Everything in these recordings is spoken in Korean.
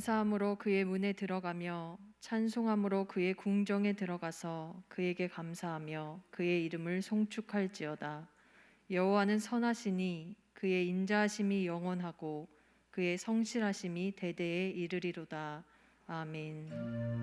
감사함으로 그의 문에 들어가며 찬송함으로 그의 궁정에 들어가서 그에게 감사하며 그의 이름을 송축할지어다. 여호와는 선하시니 그의 인자하심이 영원하고 그의 성실하심이 대대에 이르리로다. 아멘.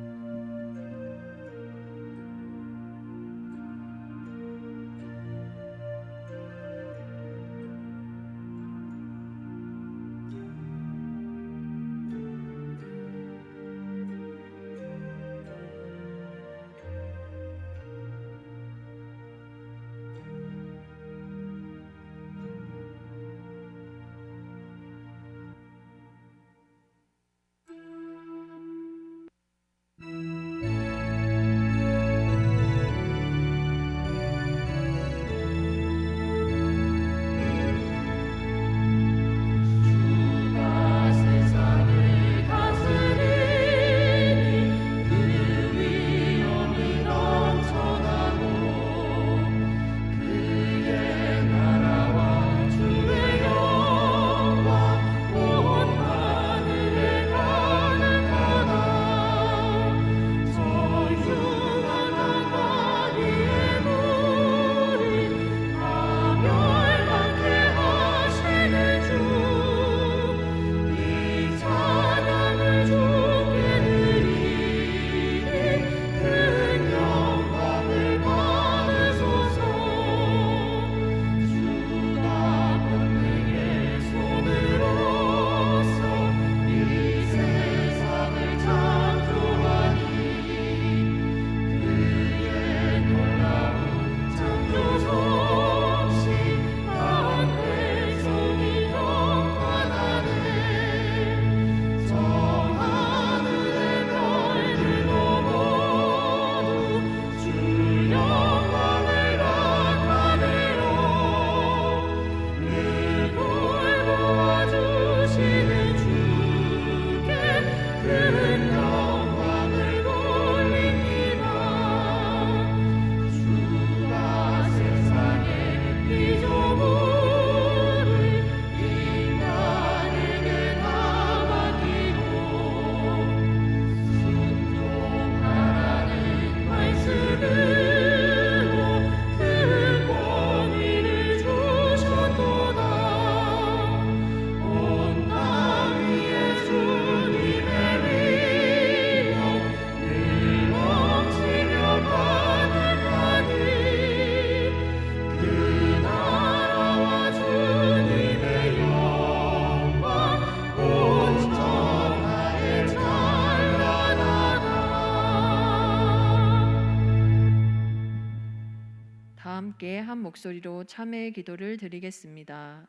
함께 한 목소리로 참회의 기도를 드리겠습니다.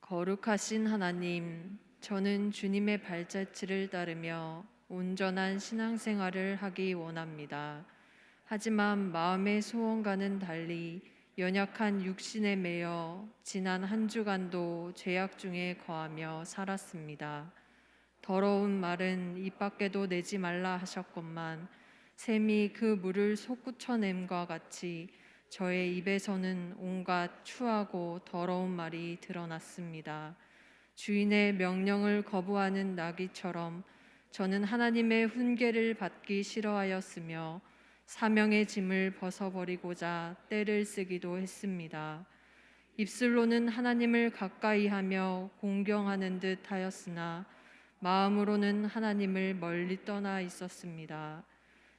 거룩하신 하나님, 저는 주님의 발자취를 따르며 온전한 신앙생활을 하기 원합니다. 하지만 마음의 소원과는 달리 연약한 육신에 매여 지난 한 주간도 죄악 중에 거하며 살았습니다. 더러운 말은 입 밖에도 내지 말라 하셨건만 샘이 그 물을 솟구쳐냄과 같이 저의 입에서는 온갖 추하고 더러운 말이 드러났습니다. 주인의 명령을 거부하는 나귀처럼 저는 하나님의 훈계를 받기 싫어하였으며 사명의 짐을 벗어버리고자 떼를 쓰기도 했습니다. 입술로는 하나님을 가까이 하며 공경하는 듯 하였으나 마음으로는 하나님을 멀리 떠나 있었습니다.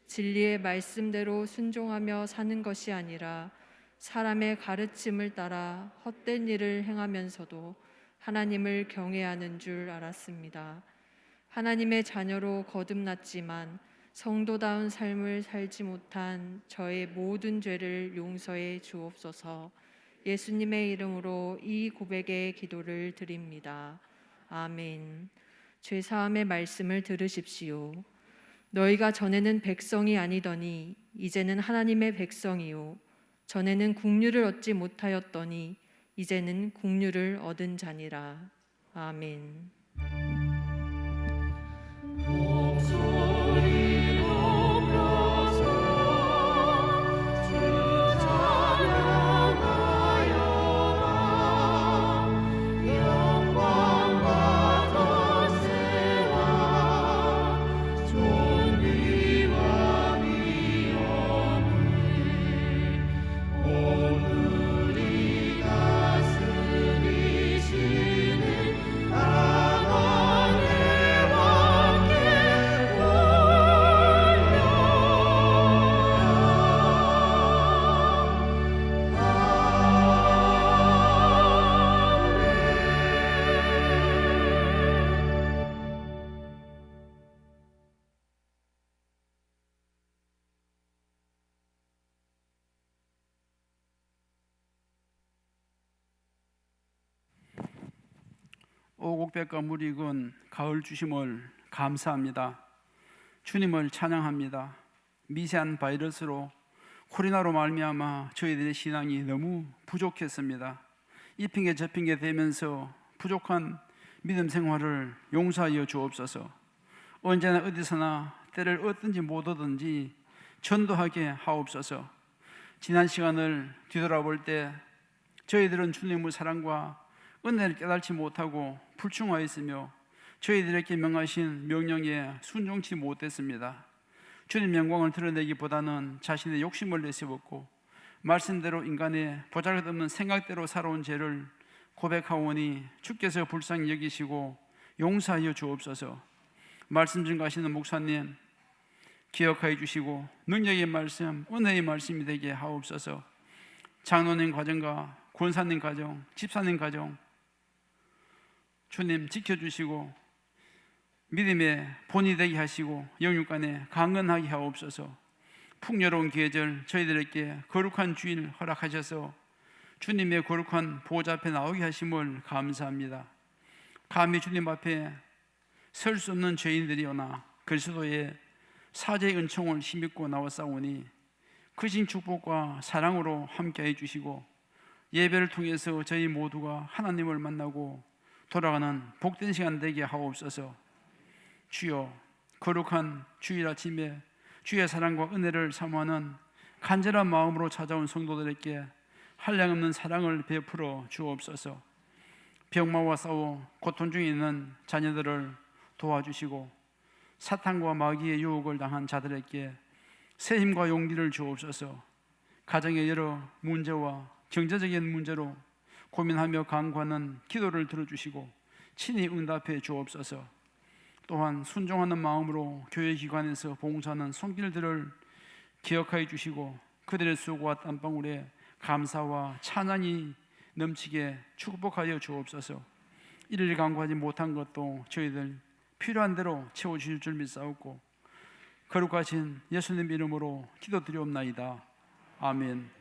진리의 말씀대로 순종하며 사는 것이 아니라 사람의 가르침을 따라 헛된 일을 행하면서도 하나님을 경외하는 줄 알았습니다. 하나님의 자녀로 거듭났지만 성도다운 삶을 살지 못한 저의 모든 죄를 용서해 주옵소서. 예수님의 이름으로 이 고백의 기도를 드립니다. 아멘. 죄사함의 말씀을 들으십시오. 너희가 전에는 백성이 아니더니 이제는 하나님의 백성이요 전에는 국류를 얻지 못하였더니 이제는 국류를 얻은 자니라. 아멘. 오곡백과 물이 익은 가을 주심을 감사합니다. 주님을 찬양합니다. 미세한 바이러스로 코로나로 말미암아 저희들의 신앙이 너무 부족했습니다. 이 핑계 저 핑계 대면서 부족한 믿음 생활을 용서하여 주옵소서. 언제나 어디서나 때를 얻든지 못 얻든지 전도하게 하옵소서. 지난 시간을 뒤돌아볼 때 저희들은 주님의 사랑과 은혜를 깨달지 못하고 불충하였으며 저희들에게 명하신 명령에 순종치 못했습니다. 주님 영광을 드러내기보다는 자신의 욕심을 내세웠고 말씀대로 인간의 보잘것없는 생각대로 살아온 죄를 고백하오니 주께서 불쌍히 여기시고 용서하여 주옵소서. 말씀 증거하시는 목사님 기억하여 주시고 능력의 말씀, 은혜의 말씀이 되게 하옵소서. 장로님 가정과 권사님 가정, 집사님 가정 주님 지켜주시고 믿음의 본이 되게 하시고 영육간에 강건하게 하옵소서. 풍요로운 계절 저희들에게 거룩한 주일 허락하셔서 주님의 거룩한 보좌 앞에 나오게 하심을 감사합니다. 감히 주님 앞에 설 수 없는 죄인들이오나 그리스도의 사죄의 은총을 힘입고 나왔사오니 크신 축복과 사랑으로 함께해 주시고 예배를 통해서 저희 모두가 하나님을 만나고 돌아가는 복된 시간 되게 하옵소서. 주여, 거룩한 주일 아침에 주의 사랑과 은혜를 사모하는 간절한 마음으로 찾아온 성도들에게 한량없는 사랑을 베풀어 주옵소서. 병마와 싸워 고통 중에 있는 자녀들을 도와주시고 사탄과 마귀의 유혹을 당한 자들에게 새 힘과 용기를 주옵소서. 가정의 여러 문제와 경제적인 문제로 고민하며 간구하는 기도를 들어주시고 친히 응답해 주옵소서. 또한 순종하는 마음으로 교회 기관에서 봉사하는 손길들을 기억하여 주시고 그들의 수고와 땀방울에 감사와 찬양이 넘치게 축복하여 주옵소서. 이를 간구하지 못한 것도 저희들 필요한 대로 채워주실 줄 믿사옵고 거룩하신 예수님 이름으로 기도드리옵나이다. 아멘.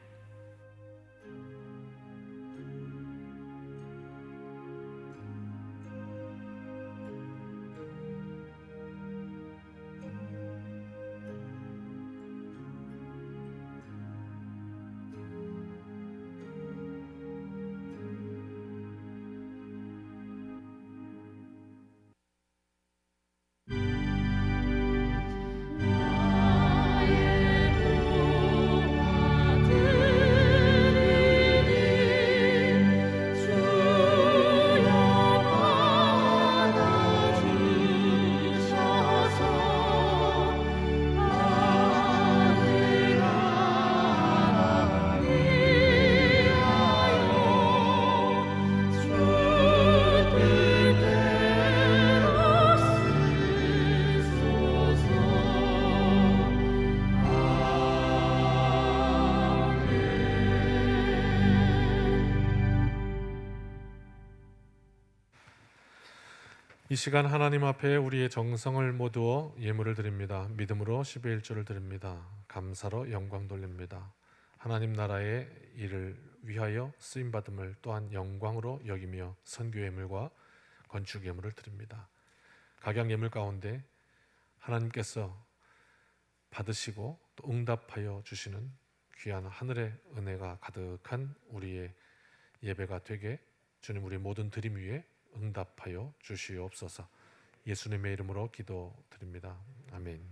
이 시간 하나님 앞에 우리의 정성을 모두어 예물을 드립니다. 믿음으로 11조를 드립니다. 감사로 영광 돌립니다. 하나님 나라의 일을 위하여 쓰임받음을 또한 영광으로 여기며 선교 예물과 건축 예물을 드립니다. 각양 예물 가운데 하나님께서 받으시고 또 응답하여 주시는 귀한 하늘의 은혜가 가득한 우리의 예배가 되게 주님 우리 모든 드림 위에 응답하여 주시옵소서. 예수님의 이름으로 기도드립니다. 아멘.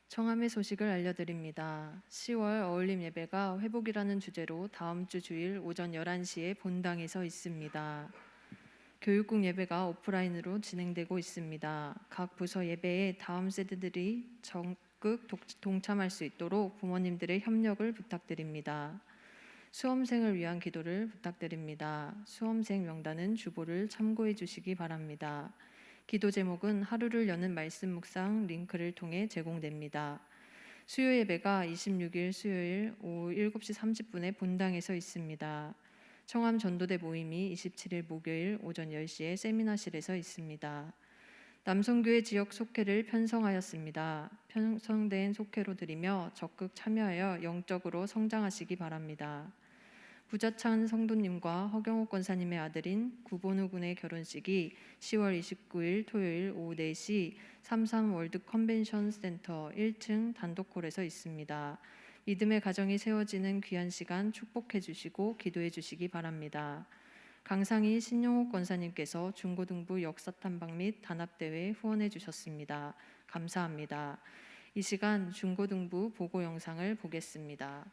청함의 소식을 알려드립니다. 10월 어울림 예배가 회복이라는 주제로 다음 주 주일 오전 11시에 본당에서 있습니다. 교육국 예배가 오프라인으로 진행되고 있습니다. 각 부서 예배에 다음 세대들이 적극 동참할 수 있도록 부모님들의 협력을 부탁드립니다. 수험생을 위한 기도를 부탁드립니다. 수험생 명단은 주보를 참고해 주시기 바랍니다. 기도 제목은 하루를 여는 말씀 묵상 링크를 통해 제공됩니다. 수요 예배가 26일 수요일 오후 7시 30분에 본당에서 있습니다. 청암 전도대 모임이 27일 목요일 오전 10시에 세미나실에서 있습니다. 남성교회 지역 속회를 편성하였습니다. 편성된 속회로 드리며 적극 참여하여 영적으로 성장하시기 바랍니다. 부자찬 성도님과 허경호 권사님의 아들인 구본우 군의 결혼식이 10월 29일 토요일 오후 4시 33 월드 컨벤션 센터 1층 단독홀에서 있습니다. 믿음의 가정이 세워지는 귀한 시간 축복해 주시고 기도해 주시기 바랍니다. 강상희 신용옥 권사님께서 중고등부 역사탐방 및 단합대회 후원해 주셨습니다. 감사합니다. 이 시간 중고등부 보고 영상을 보겠습니다.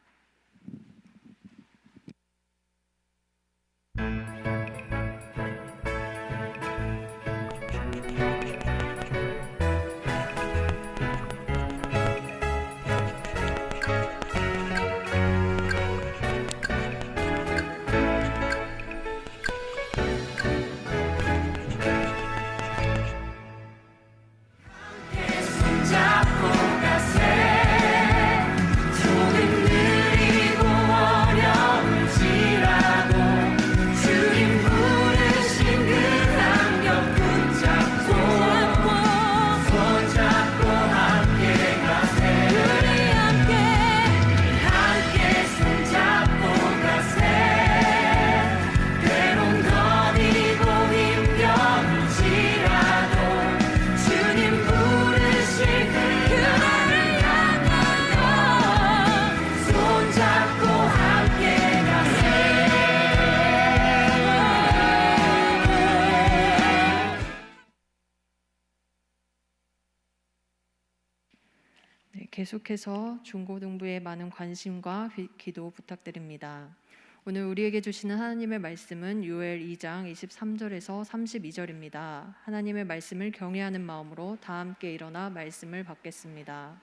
계속해서 중고등부에 많은 관심과 기도 부탁드립니다. 오늘 우리에게 주시는 하나님의 말씀은 요엘 2장 23절에서 32절입니다. 하나님의 말씀을 경외하는 마음으로 다 함께 일어나 말씀을 받겠습니다.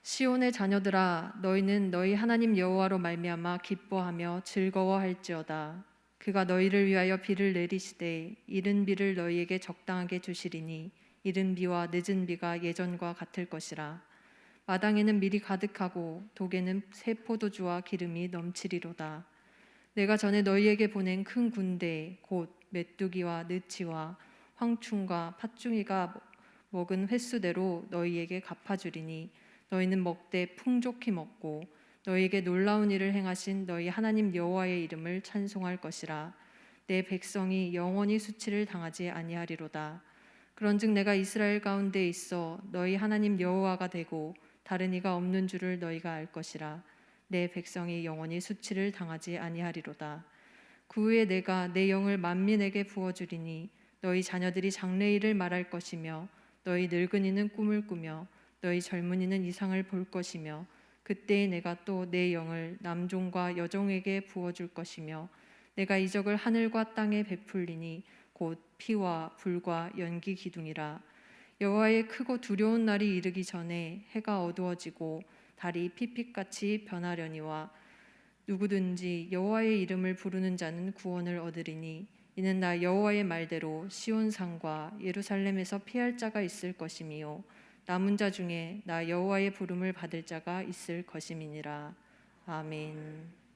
시온의 자녀들아, 너희는 너희 하나님 여호와로 말미암아 기뻐하며 즐거워할지어다. 그가 너희를 위하여 비를 내리시되 이른 비를 너희에게 적당하게 주시리니 이른 비와 늦은 비가 예전과 같을 것이라. 마당에는 밀이 가득하고 독에는 새 포도주와 기름이 넘치리로다. 내가 전에 너희에게 보낸 큰 군대 곧 메뚜기와 느치와 황충과 팥중이가 먹은 횟수대로 너희에게 갚아주리니 너희는 먹되 풍족히 먹고 너희에게 놀라운 일을 행하신 너희 하나님 여호와의 이름을 찬송할 것이라. 내 백성이 영원히 수치를 당하지 아니하리로다. 그런즉 내가 이스라엘 가운데 있어 너희 하나님 여호와가 되고 다른 이가 없는 줄을 너희가 알 것이라. 내 백성이 영원히 수치를 당하지 아니하리로다. 그 후에 내가 내 영을 만민에게 부어주리니 너희 자녀들이 장래일을 말할 것이며 너희 늙은이는 꿈을 꾸며 너희 젊은이는 이상을 볼 것이며 그때에 내가 또 내 영을 남종과 여종에게 부어줄 것이며 내가 이적을 하늘과 땅에 베풀리니 곧 피와 불과 연기 기둥이라. 여호와의 크고 두려운 날이 이르기 전에 해가 어두워지고 달이 핏빛같이 변하려니와 누구든지 여호와의 이름을 부르는 자는 구원을 얻으리니 이는 나 여호와의 말대로 시온산과 예루살렘에서 피할 자가 있을 것이미요 남은 자 중에 나 여호와의 부름을 받을 자가 있을 것임이니라. 아멘.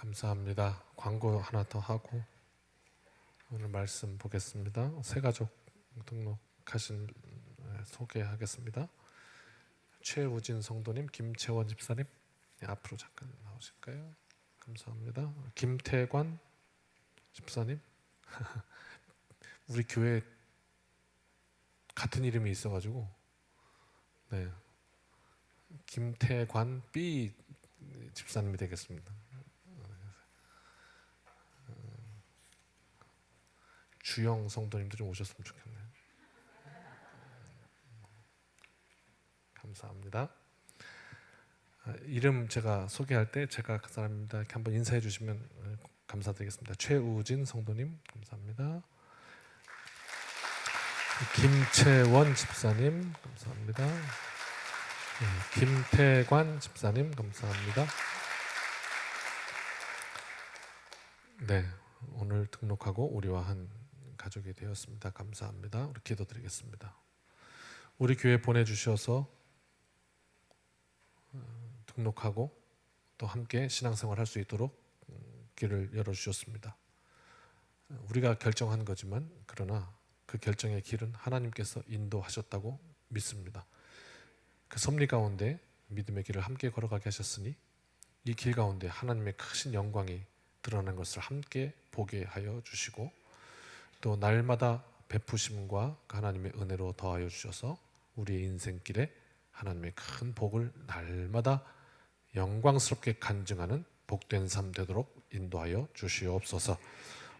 감사합니다. 광고 하나 더 하고 오늘 말씀 보겠습니다. 새가족 등록하신 소개하겠습니다. 최우진 성도님, 김채원 집사님, 앞으로 잠깐 나오실까요? 감사합니다. 김태관 집사님, 우리 교회 같은 이름이 있어가지고 네, 김태관 B 집사님이 되겠습니다. 주영 성도님도 좀 오셨으면 좋겠네요. 감사합니다. 이름 제가 소개할 때 제가 그 사람입니다 이렇게 한번 인사해 주시면 감사드리겠습니다. 최우진 성도님 감사합니다. 김채원 집사님 감사합니다. 김태관 집사님 감사합니다. 네, 오늘 등록하고 우리와 한 가족이 되었습니다. 감사합니다. 우리 기도드리겠습니다. 우리 교회 보내주셔서 등록하고 또 함께 신앙생활 할 수 있도록 길을 열어주셨습니다. 우리가 결정한 거지만 그러나 그 결정의 길은 하나님께서 인도하셨다고 믿습니다. 그 섭리 가운데 믿음의 길을 함께 걸어가게 하셨으니 이 길 가운데 하나님의 크신 영광이 드러난 것을 함께 보게 하여 주시고 또 날마다 베푸심과 하나님의 은혜로 더하여 주셔서 우리의 인생길에 하나님의 큰 복을 날마다 영광스럽게 간증하는 복된 삶 되도록 인도하여 주시옵소서.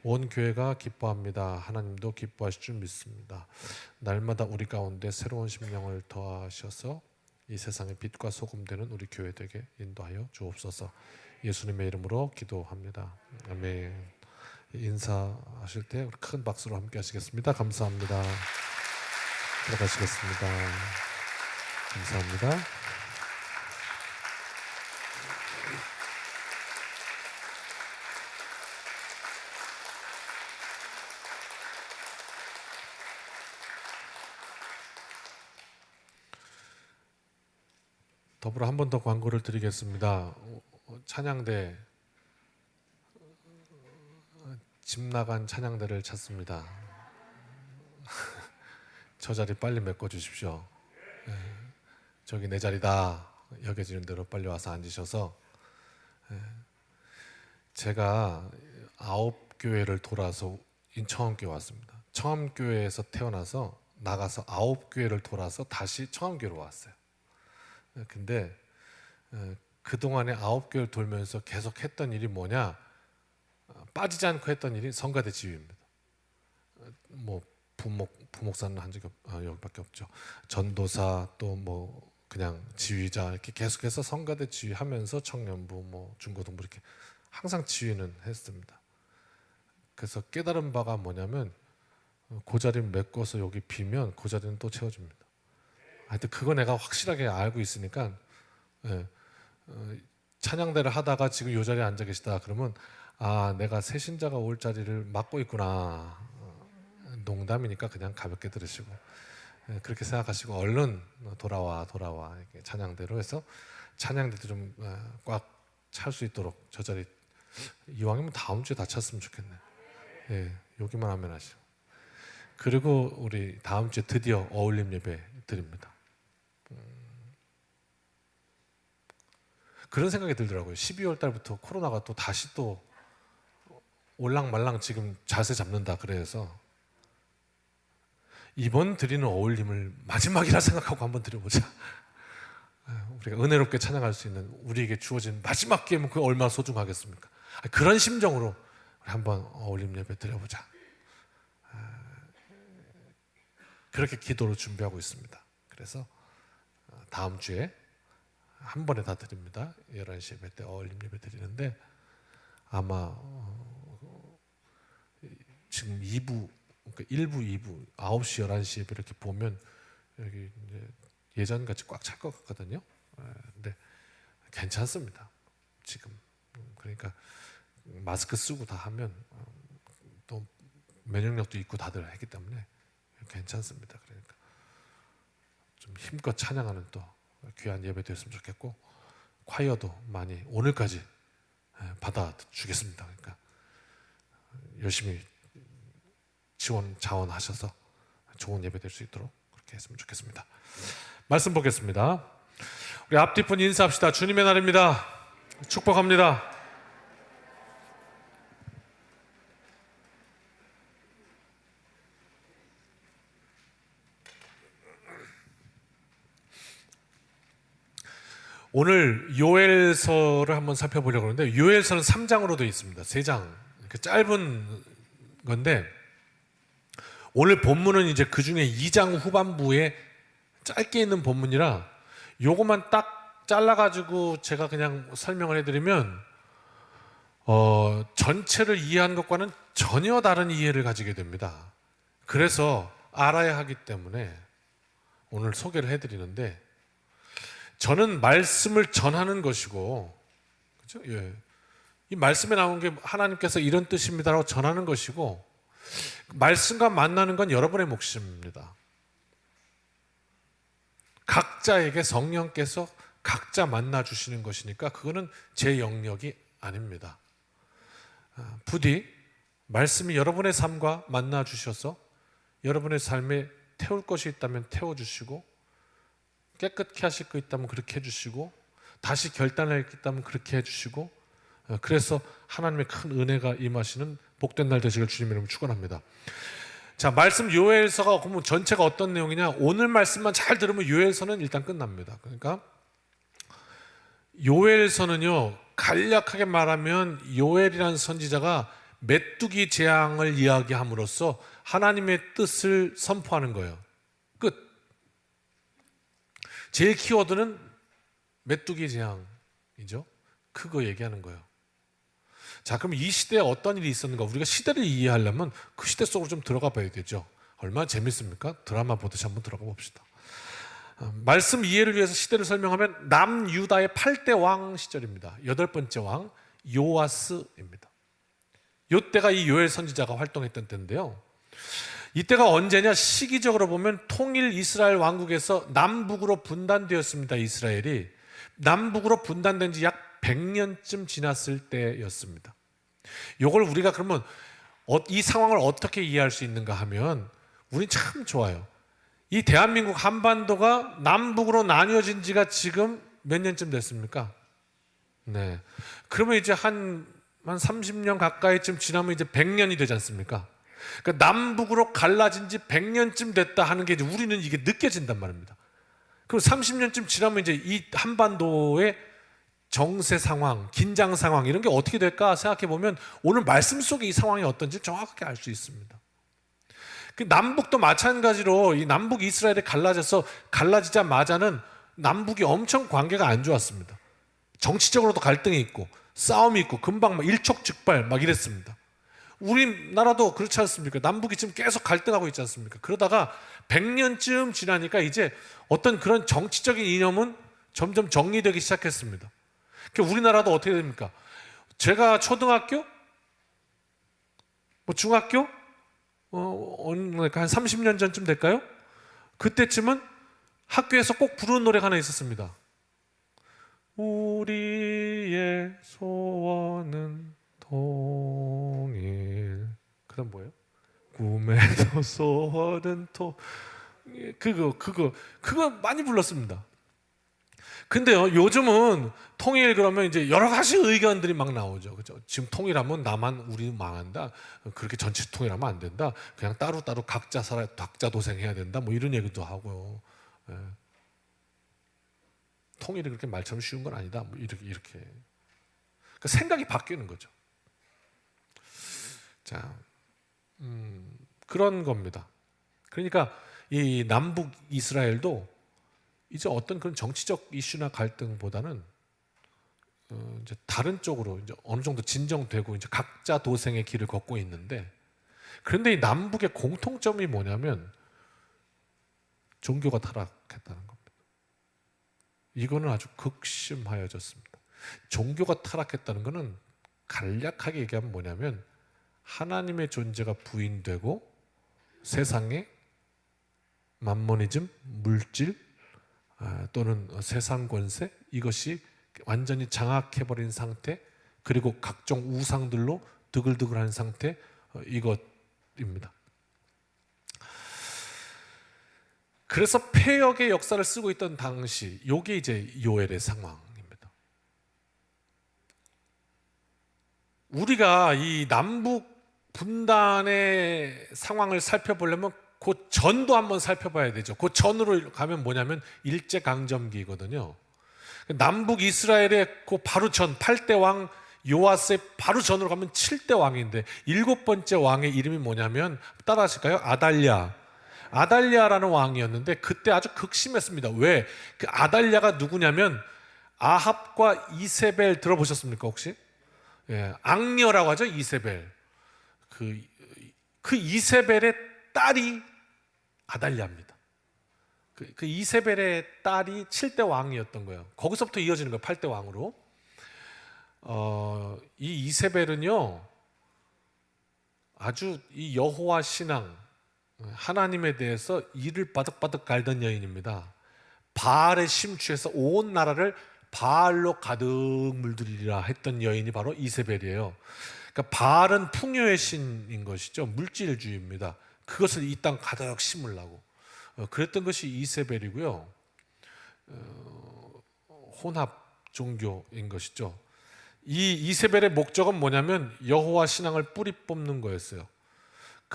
온 교회가 기뻐합니다. 하나님도 기뻐하실 줄 믿습니다. 날마다 우리 가운데 새로운 심령을 더하셔서 이 세상의 빛과 소금 되는 우리 교회 되게 인도하여 주옵소서. 예수님의 이름으로 기도합니다. 아멘. 인사하실 때 큰 박수로 함께 하시겠습니다. 감사합니다. 들어가시겠습니다. 감사합니다. 더불어 한 번 더 광고를 드리겠습니다. 찬양대 집 나간 찬양대를 찾습니다. 저 자리 빨리 메꿔 주십시오. 저기 내 자리다 여겨지는 대로 빨리 와서 앉으셔서 제가 9교회를 돌아서 인청함교회 왔습니다. 청함교회에서 태어나서 나가서 9교회를 돌아서 다시 청함교회로 왔어요. 근데 그동안에 9교회를 돌면서 계속 했던 일이 뭐냐, 빠지지 않고 했던 일이 성가대 지휘입니다. 뭐 부목사는 한 적이 여기밖에 없죠. 전도사 또 뭐 그냥 지휘자 이렇게 계속해서 성가대 지휘하면서 청년부 뭐 중고등부 이렇게 항상 지휘는 했습니다. 그래서 깨달은 바가 뭐냐면 그 자리를 메꿔서 여기 비면 그 자리는 또 채워집니다. 하여튼 그거 내가 확실하게 알고 있으니까 찬양대를 하다가 지금 이 자리에 앉아 계시다 그러면 아 내가 새 신자가 올 자리를 맡고 있구나. 농담이니까 그냥 가볍게 들으시고 그렇게 생각하시고 얼른 돌아와 이렇게 찬양대로 해서 찬양대도 좀 꽉 찰 수 있도록 저 자리 이왕이면 다음 주에 다 찼으면 좋겠네. 예, 여기만 하면 하시고 그리고 우리 다음 주에 드디어 어울림 예배 드립니다. 그런 생각이 들더라고요. 12월 달부터 코로나가 또 다시 또 올랑말랑 지금 자세 잡는다 그래서 이번 드리는 어울림을 마지막이라 생각하고 한번 드려보자. 우리가 은혜롭게 찬양할 수 있는 우리에게 주어진 마지막 기회면 그게 얼마나 소중하겠습니까? 그런 심정으로 우리 한번 어울림 예배 드려보자. 그렇게 기도로 준비하고 있습니다. 그래서 다음 주에 한 번에 다 드립니다. 11시 예배 때 어울림 예배 드리는데 아마 지금 2부, 그러니까 1부, 2부 9시, 11시 예배 이렇게 보면 여기 이제 예전같이 꽉 찰 것 같거든요. 근데 괜찮습니다. 지금 그러니까 마스크 쓰고 다 하면 또 면역력도 있고 다들 했기 때문에 괜찮습니다. 그러니까 좀 힘껏 찬양하는 또 귀한 예배 되었으면 좋겠고 콰이어도 많이 오늘까지 받아주겠습니다. 그러니까 열심히 자원하셔서 좋은 예배 될 수 있도록 그렇게 했으면 좋겠습니다. 말씀 보겠습니다. 우리 앞뒤분 인사합시다. 주님의 날입니다. 축복합니다. 오늘 요엘서를 한번 살펴보려고 하는데, 요엘서는 3장으로 되어 있습니다. 3장. 짧은 건데, 오늘 본문은 이제 그 중에 2장 후반부에 짧게 있는 본문이라 요것만 딱 잘라가지고 제가 그냥 설명을 해드리면 전체를 이해한 것과는 전혀 다른 이해를 가지게 됩니다. 그래서 알아야 하기 때문에 오늘 소개를 해드리는데, 저는 말씀을 전하는 것이고, 그렇죠? 예. 이 말씀에 나온 게 하나님께서 이런 뜻입니다라고 전하는 것이고, 말씀과 만나는 건 여러분의 몫입니다. 각자에게 성령께서 각자 만나 주시는 것이니까 그거는 제 영역이 아닙니다. 부디 말씀이 여러분의 삶과 만나 주셔서 여러분의 삶에 태울 것이 있다면 태워주시고, 깨끗게 하실 거 있다면 그렇게 해주시고, 다시 결단할 게 있다면 그렇게 해주시고, 그래서 하나님의 큰 은혜가 임하시는 복된 날 되시길 주님의 이름으로 축원합니다. 자, 말씀 요엘서가 그러면 전체가 어떤 내용이냐? 오늘 말씀만 잘 들으면 요엘서는 일단 끝납니다. 그러니까 요엘서는요, 간략하게 말하면 요엘이라는 선지자가 메뚜기 재앙을 이야기함으로써 하나님의 뜻을 선포하는 거예요. 끝. 제일 키워드는 메뚜기 재앙이죠. 그거 얘기하는 거예요. 자, 그럼 이 시대에 어떤 일이 있었는가? 우리가 시대를 이해하려면 그 시대 속으로 좀 들어가 봐야 되죠. 얼마나 재밌습니까? 드라마 보듯이 한번 들어가 봅시다. 말씀 이해를 위해서 시대를 설명하면 남유다의 8대 왕 시절입니다. 8번째 왕 요아스입니다. 이때가 이 요엘 선지자가 활동했던 때인데요. 이때가 언제냐? 시기적으로 보면 통일 이스라엘 왕국에서 남북으로 분단되었습니다. 이스라엘이 남북으로 분단된 지 약 100년쯤 지났을 때였습니다. 이걸 우리가 그러면 이 상황을 어떻게 이해할 수 있는가 하면 우린 참 좋아요. 이 대한민국 한반도가 남북으로 나뉘어진 지가 지금 몇 년쯤 됐습니까? 네. 그러면 이제 한 30년 가까이쯤 지나면 이제 100년이 되지 않습니까? 그러니까 남북으로 갈라진 지 100년쯤 됐다 하는 게 이제 우리는 이게 느껴진단 말입니다. 그럼 30년쯤 지나면 이제 이 한반도의 정세 상황, 긴장 상황 이런 게 어떻게 될까 생각해 보면 오늘 말씀 속에 이 상황이 어떤지 정확하게 알 수 있습니다. 그 남북도 마찬가지로 이 남북 이스라엘이 갈라지자마자는 남북이 엄청 관계가 안 좋았습니다. 정치적으로도 갈등이 있고 싸움이 있고 금방 막 일촉즉발 막 이랬습니다. 우리나라도 그렇지 않습니까? 남북이 지금 계속 갈등하고 있지 않습니까? 그러다가 100년쯤 지나니까 이제 어떤 그런 정치적인 이념은 점점 정리되기 시작했습니다. 그러니까 우리나라도 어떻게 됩니까? 제가 초등학교, 중학교, 한 30년 전쯤 될까요? 그때쯤은 학교에서 꼭 부르는 노래가 하나 있었습니다. 우리의 소원은 통일. 그다음 뭐예요? 꿈에도 소원은 그거 많이 불렀습니다. 근데요, 요즘은 통일 그러면 이제 여러 가지 의견들이 막 나오죠. 그죠? 지금 통일하면 나만 우리 망한다. 그렇게 전체 통일하면 안 된다. 그냥 따로따로 각자 도생해야 된다. 뭐 이런 얘기도 하고요. 예. 통일이 그렇게 말처럼 쉬운 건 아니다. 뭐 이렇게. 그러니까 생각이 바뀌는 거죠. 자, 그런 겁니다. 그러니까 이 남북 이스라엘도 이제 어떤 그런 정치적 이슈나 갈등보다는 이제 다른 쪽으로 이제 어느 정도 진정되고 이제 각자 도생의 길을 걷고 있는데, 그런데 이 남북의 공통점이 뭐냐면 종교가 타락했다는 겁니다. 이거는 아주 극심하여졌습니다. 종교가 타락했다는 것은 간략하게 얘기하면 뭐냐면 하나님의 존재가 부인되고 세상에 만모니즘, 물질 또는 세상 권세 이것이 완전히 장악해버린 상태, 그리고 각종 우상들로 드글드글한 상태, 이것입니다. 그래서 폐역의 역사를 쓰고 있던 당시, 이게 이제 요엘의 상황입니다. 우리가 이 남북 분단의 상황을 살펴보려면 그 전도 한번 살펴봐야 되죠. 그 전으로 가면 뭐냐면 일제강점기거든요. 남북 이스라엘의 그 바로 전 8대 왕 요아스의 바로 전으로 가면 7대 왕인데 7번째 왕의 이름이 뭐냐면 따라하실까요? 아달랴라는 왕이었는데 그때 아주 극심했습니다. 왜? 그 아달랴가 누구냐면 아합과 이세벨 들어보셨습니까 혹시? 예, 악녀라고 하죠. 이세벨. 그 이세벨의 딸이 아달랴입니다. 그 이세벨의 딸이 7대 왕이었던 거예요. 거기서부터 이어지는 거예요. 8대 왕으로. 이 이세벨은요 아주 이 여호와 신앙, 하나님에 대해서 이를 바득바득 갈던 여인입니다. 바알에 심취해서 온 나라를 바알로 가득 물들이라 했던 여인이 바로 이세벨이에요. 그러니까 바알은 풍요의 신인 것이죠. 물질주의입니다. 그것을 이 땅 가득 심으려고 그랬던 것이 이세벨이고요. 혼합 종교인 것이죠. 이 이세벨의 목적은 뭐냐면 여호와 신앙을 뿌리 뽑는 거였어요.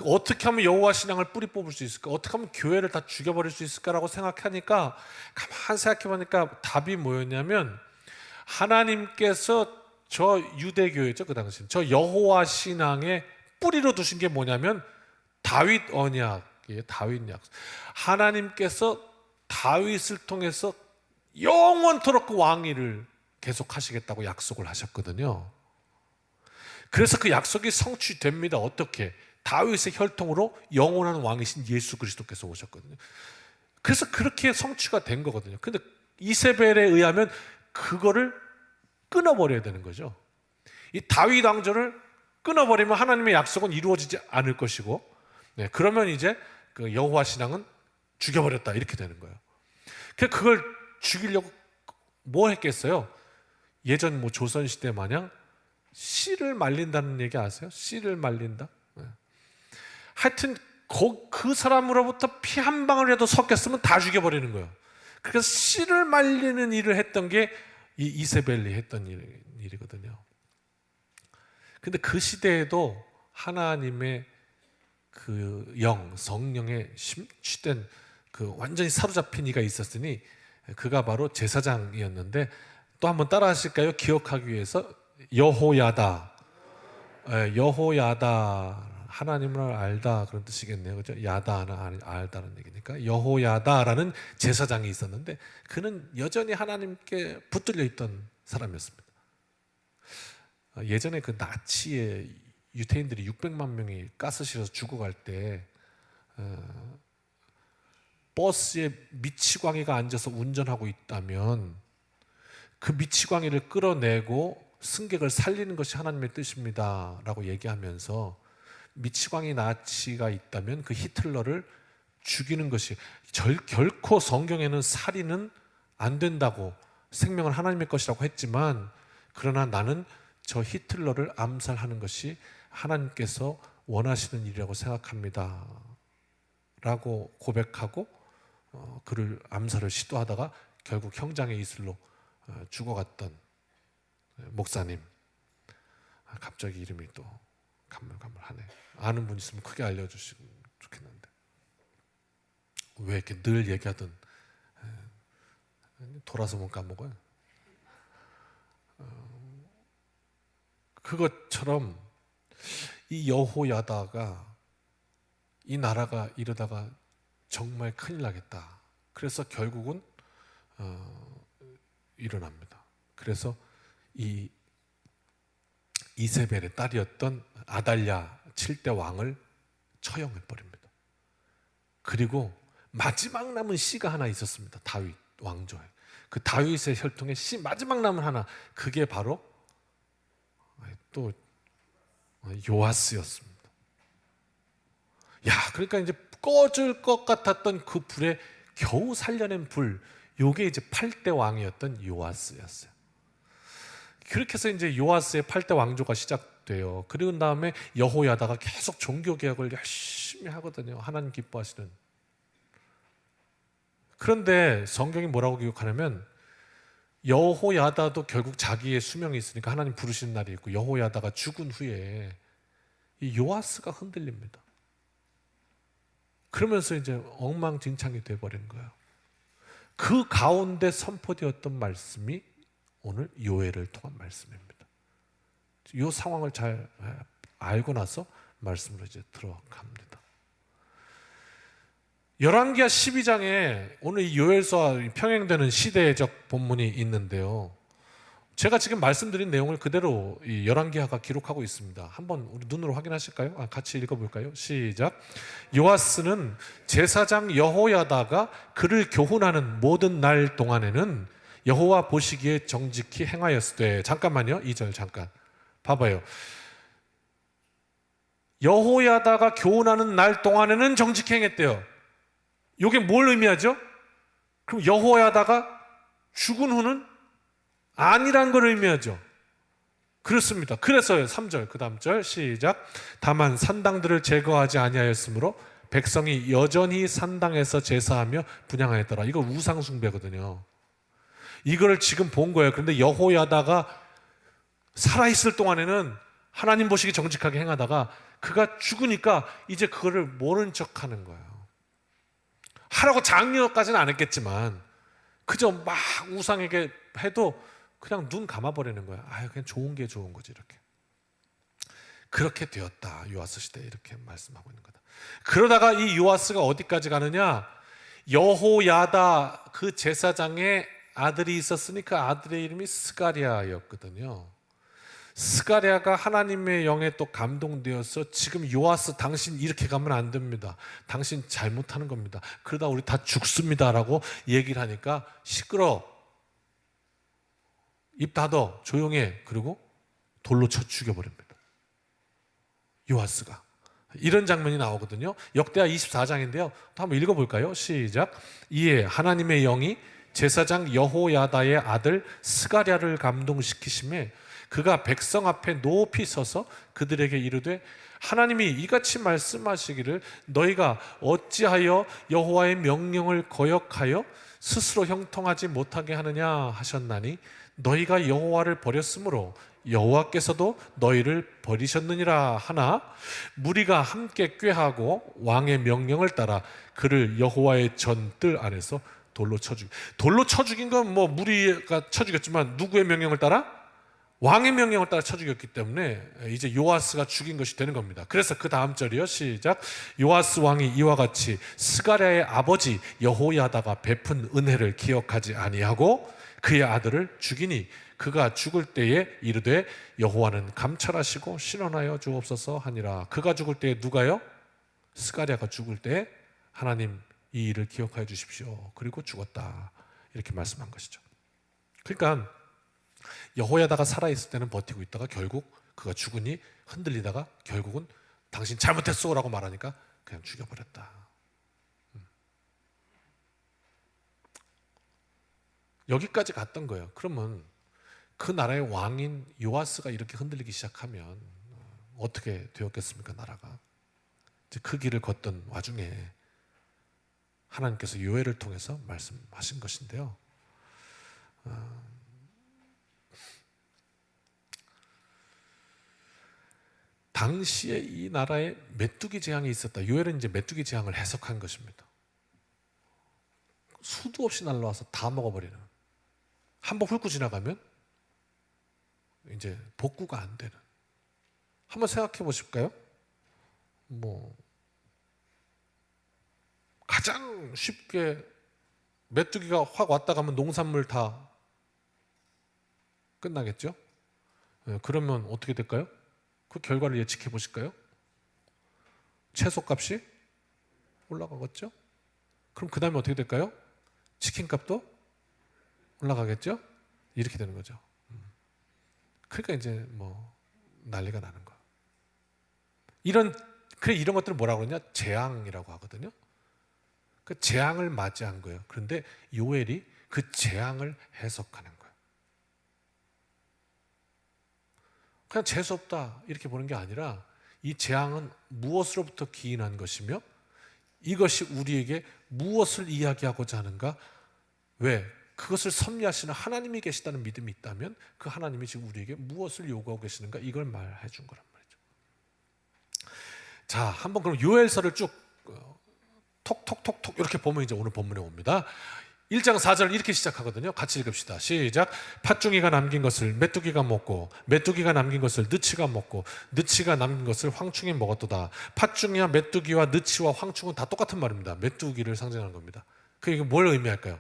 어떻게 하면 여호와 신앙을 뿌리 뽑을 수 있을까? 어떻게 하면 교회를 다 죽여버릴 수 있을까라고 생각하니까 가만 생각해보니까 답이 뭐였냐면 하나님께서 저 유대교회죠, 그 당시 저 여호와 신앙의 뿌리로 두신 게 뭐냐면 다윗 언약이에요. 다윗 약속. 하나님께서 다윗을 통해서 영원토록 그 왕위를 계속 하시겠다고 약속을 하셨거든요. 그래서 그 약속이 성취됩니다. 어떻게? 다윗의 혈통으로 영원한 왕이신 예수 그리스도께서 오셨거든요. 그래서 그렇게 성취가 된 거거든요. 근데 이세벨에 의하면 그거를 끊어버려야 되는 거죠. 이 다윗 왕조를 끊어버리면 하나님의 약속은 이루어지지 않을 것이고, 네, 그러면 이제 그 여호와 신앙은 죽여버렸다 이렇게 되는 거예요. 그걸 죽이려고 뭐 했겠어요? 예전 뭐 조선 시대 마냥 씨를 말린다는 얘기 아세요? 씨를 말린다. 네. 하여튼 그 사람으로부터 피 한 방울이라도 섞였으면 다 죽여버리는 거예요. 그래서 씨를 말리는 일을 했던 게 이 이세벨이 했던 일이거든요. 근데 그 시대에도 하나님의 그 성령에 심취된 그 완전히 사로잡힌 이가 있었으니 그가 바로 제사장이었는데, 또 한번 따라 하실까요? 기억하기 위해서 여호야다. 여호야다, 하나님을 알다 그런 뜻이겠네요. 그죠? 야다나 알다는 얘기니까 여호야다라는 제사장이 있었는데 그는 여전히 하나님께 붙들려 있던 사람이었습니다. 예전에 그 나치에 유태인들이 600만 명이 가스 실어서 죽어갈 때 버스에 미치광이가 앉아서 운전하고 있다면 그 미치광이를 끌어내고 승객을 살리는 것이 하나님의 뜻입니다 라고 얘기하면서 미치광이 나치가 있다면 그 히틀러를 죽이는 것이 결코 성경에는 살인은 안 된다고, 생명은 하나님의 것이라고 했지만 그러나 나는 저 히틀러를 암살하는 것이 하나님께서 원하시는 일이라고 생각합니다 라고 고백하고 그를 암살을 시도하다가 결국 형장의 이슬로 죽어갔던 목사님, 갑자기 이름이 또 가물가물하네. 아는 분 있으면 크게 알려주시면 좋겠는데 왜 이렇게 늘 얘기하던 돌아서면 까먹어요. 그것처럼 이 여호야다가 이 나라가 이러다가 정말 큰일 나겠다. 그래서 결국은 일어납니다. 그래서 이 이세벨의 딸이었던 아달랴 7대 왕을 처형해버립니다. 그리고 마지막 남은 씨가 하나 있었습니다. 다윗 왕조에. 그 다윗의 혈통의 씨 마지막 남은 하나, 그게 바로 또 요아스였습니다. 그러니까 이제 꺼질 것 같았던 그 불에 겨우 살려낸 불, 요게 이제 8대 왕이었던 요아스였어요. 그렇게 해서 이제 요아스의 8대 왕조가 시작돼요. 그리고 다음에 여호야다가 계속 종교 개혁을 열심히 하거든요. 하나님 기뻐하시는. 그런데 성경이 뭐라고 기록하냐면 여호야다도 결국 자기의 수명이 있으니까 하나님 부르시는 날이 있고, 여호야다가 죽은 후에 이 요아스가 흔들립니다. 그러면서 이제 엉망진창이 돼버린 거예요. 그 가운데 선포되었던 말씀이 오늘 요엘을 통한 말씀입니다. 이 상황을 잘 알고 나서 말씀으로 이제 들어갑니다. 열왕기하 12장에 오늘 이 요엘서와 평행되는 시대적 본문이 있는데요. 제가 지금 말씀드린 내용을 그대로 이 열왕기하가 기록하고 있습니다. 한번 우리 눈으로 확인하실까요? 같이 읽어볼까요? 시작. 요아스는 제사장 여호야다가 그를 교훈하는 모든 날 동안에는 여호와 보시기에 정직히 행하였으되. 잠깐만요. 2절 잠깐 봐봐요. 여호야다가 교훈하는 날 동안에는 정직히 행했대요. 이게 뭘 의미하죠? 그럼 여호야다가 죽은 후는 아니란 걸 의미하죠. 그렇습니다. 그래서요. 3절 그 다음 절 시작. 다만 산당들을 제거하지 아니하였으므로 백성이 여전히 산당에서 제사하며 분향하였더라. 이거 우상 숭배거든요. 이거를 지금 본 거예요. 그런데 여호야다가 살아있을 동안에는 하나님 보시기 정직하게 행하다가 그가 죽으니까 이제 그거를 모른 척하는 거예요. 하라고 장려까지는 안 했겠지만 그저 막 우상에게 해도 그냥 눈 감아버리는 거야. 그냥 좋은 게 좋은 거지. 이렇게 그렇게 되었다. 요아스 시대 이렇게 말씀하고 있는 거다. 그러다가 이 요아스가 어디까지 가느냐? 여호야다 그 제사장의 아들이 있었으니 그 아들의 이름이 스가랴였거든요. 스가랴가 하나님의 영에 또 감동되어서 지금 요아스 당신 이렇게 가면 안 됩니다. 당신 잘못하는 겁니다. 그러다 우리 다 죽습니다라고 얘기를 하니까 시끄러. 입 닫어. 조용해. 그리고 돌로 쳐 죽여버립니다. 요아스가. 이런 장면이 나오거든요. 역대하 24장인데요. 한번 읽어볼까요? 시작. 이에 하나님의 영이 제사장 여호야다의 아들 스가랴를 감동시키심에 그가 백성 앞에 높이 서서 그들에게 이르되 하나님이 이같이 말씀하시기를 너희가 어찌하여 여호와의 명령을 거역하여 스스로 형통하지 못하게 하느냐 하셨나니 너희가 여호와를 버렸으므로 여호와께서도 너희를 버리셨느니라 하나 무리가 함께 꾀하고 왕의 명령을 따라 그를 여호와의 전뜰 안에서 돌로 쳐 죽인 건 뭐 무리가 쳐 죽였지만 누구의 명령을 따라? 왕의 명령을 따라 쳐 죽였기 때문에 이제 요아스가 죽인 것이 되는 겁니다. 그래서 그 다음 절이요. 시작. 요아스 왕이 이와 같이 스가랴의 아버지 여호야다가 베푼 은혜를 기억하지 아니하고 그의 아들을 죽이니 그가 죽을 때에 이르되 여호와는 감찰하시고 신원하여 주옵소서 하니라. 그가 죽을 때에 누가요? 스가랴가 죽을 때 하나님 이 일을 기억하여 주십시오. 그리고 죽었다. 이렇게 말씀한 것이죠. 그러니까 여호야다가 살아있을 때는 버티고 있다가 결국 그가 죽으니 흔들리다가 결국은 당신 잘못했어 라고 말하니까 그냥 죽여버렸다. 여기까지 갔던 거예요. 그러면 그 나라의 왕인 요아스가 이렇게 흔들리기 시작하면 어떻게 되었겠습니까? 나라가 이제 그 길을 걷던 와중에 하나님께서 요엘을 통해서 말씀하신 것인데요. 당시에 이 나라에 메뚜기 재앙이 있었다. 요엘은 이제 메뚜기 재앙을 해석한 것입니다. 수도 없이 날라와서 다 먹어버리는. 한번 훑고 지나가면 이제 복구가 안 되는. 한번 생각해 보실까요? 가장 쉽게 메뚜기가 확 왔다 가면 농산물 다 끝나겠죠? 그러면 어떻게 될까요? 그 결과를 예측해 보실까요? 채소값이 올라가겠죠? 그럼 그 다음에 어떻게 될까요? 치킨값도 올라가겠죠? 이렇게 되는 거죠. 그러니까 이제 난리가 나는 거. 이런 것들을 뭐라고 그러냐? 재앙이라고 하거든요. 그 재앙을 맞이한 거예요. 그런데 요엘이 그 재앙을 해석하는 거예요. 그냥 재수없다 이렇게 보는 게 아니라 이 재앙은 무엇으로부터 기인한 것이며 이것이 우리에게 무엇을 이야기하고자 하는가? 왜? 그것을 섭리하시는 하나님이 계시다는 믿음이 있다면 그 하나님이 지금 우리에게 무엇을 요구하고 계시는가? 이걸 말해 준 거란 말이죠. 자, 한번 그럼 요엘서를 쭉 톡톡톡톡 이렇게 보면 이제 오늘 본문에 옵니다. 1장 4절 이렇게 시작하거든요. 같이 읽읍시다. 시작. 팥중이가 남긴 것을 메뚜기가 먹고 메뚜기가 남긴 것을 느치가 먹고 느치가 남긴 것을 황충이 먹었도다. 팥중이와 메뚜기와 느치와 황충은 다 똑같은 말입니다. 메뚜기를 상징하는 겁니다. 그게 뭘 의미할까요?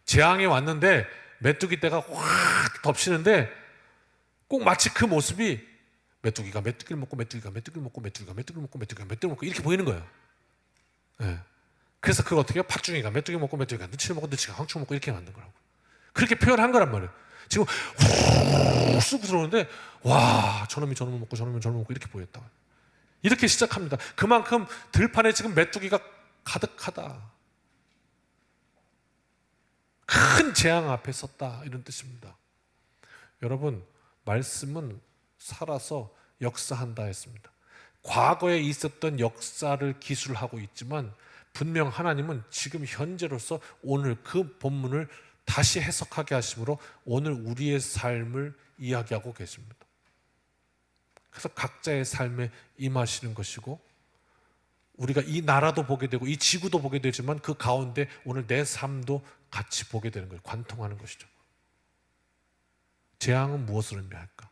재앙이 왔는데 메뚜기 떼가 확 덮치는데 꼭 마치 그 모습이 메뚜기가 메뚜기를 먹고 메뚜기가 메뚜기를 먹고 메뚜기가 메뚜기를 먹고 메뚜기가 메뚜기를 먹고 이렇게 보이는 거예요. 네. 그래서 그걸 어떻게 해요? 팥중이가 메뚜기 먹고 메뚜기가 느치를 먹고 느치가 황충 먹고 이렇게 만든 거라고. 그렇게 표현한 거란 말이에요. 지금 훅 들어오는데 와 저놈이 저놈을 먹고 저놈이 저놈을 먹고 이렇게 보였다. 이렇게 시작합니다. 그만큼 들판에 지금 메뚜기가 가득하다. 큰 재앙 앞에 섰다 이런 뜻입니다. 여러분 말씀은 살아서 역사한다 했습니다. 과거에 있었던 역사를 기술하고 있지만 분명 하나님은 지금 현재로서 오늘 그 본문을 다시 해석하게 하심으로 오늘 우리의 삶을 이야기하고 계십니다. 그래서 각자의 삶에 임하시는 것이고 우리가 이 나라도 보게 되고 이 지구도 보게 되지만 그 가운데 오늘 내 삶도 같이 보게 되는 거예요. 관통하는 것이죠. 재앙은 무엇을 의미할까?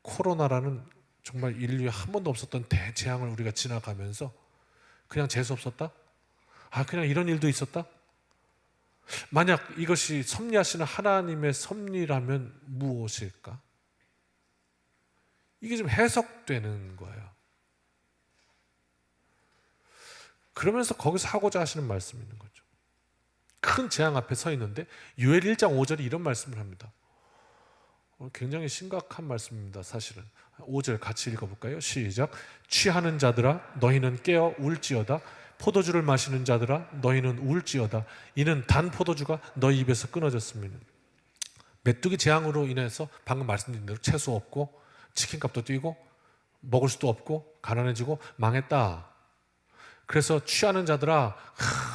코로나라는 정말 인류에 한 번도 없었던 대재앙을 우리가 지나가면서 그냥 재수 없었다? 아, 그냥 이런 일도 있었다? 만약 이것이 섭리하시는 하나님의 섭리라면 무엇일까? 이게 좀 해석되는 거예요. 그러면서 거기서 하고자 하시는 말씀이 있는 거죠. 큰 재앙 앞에 서 있는데 요엘 1장 5절이 이런 말씀을 합니다. 굉장히 심각한 말씀입니다. 사실은 5절 같이 읽어볼까요? 시작. 취하는 자들아 너희는 깨어 울지어다. 포도주를 마시는 자들아 너희는 울지어다. 이는 단 포도주가 너희 입에서 끊어졌습니다. 메뚜기 재앙으로 인해서 방금 말씀드린 대로 채소 없고 치킨값도 뛰고 먹을 수도 없고 가난해지고 망했다. 그래서 취하는 자들아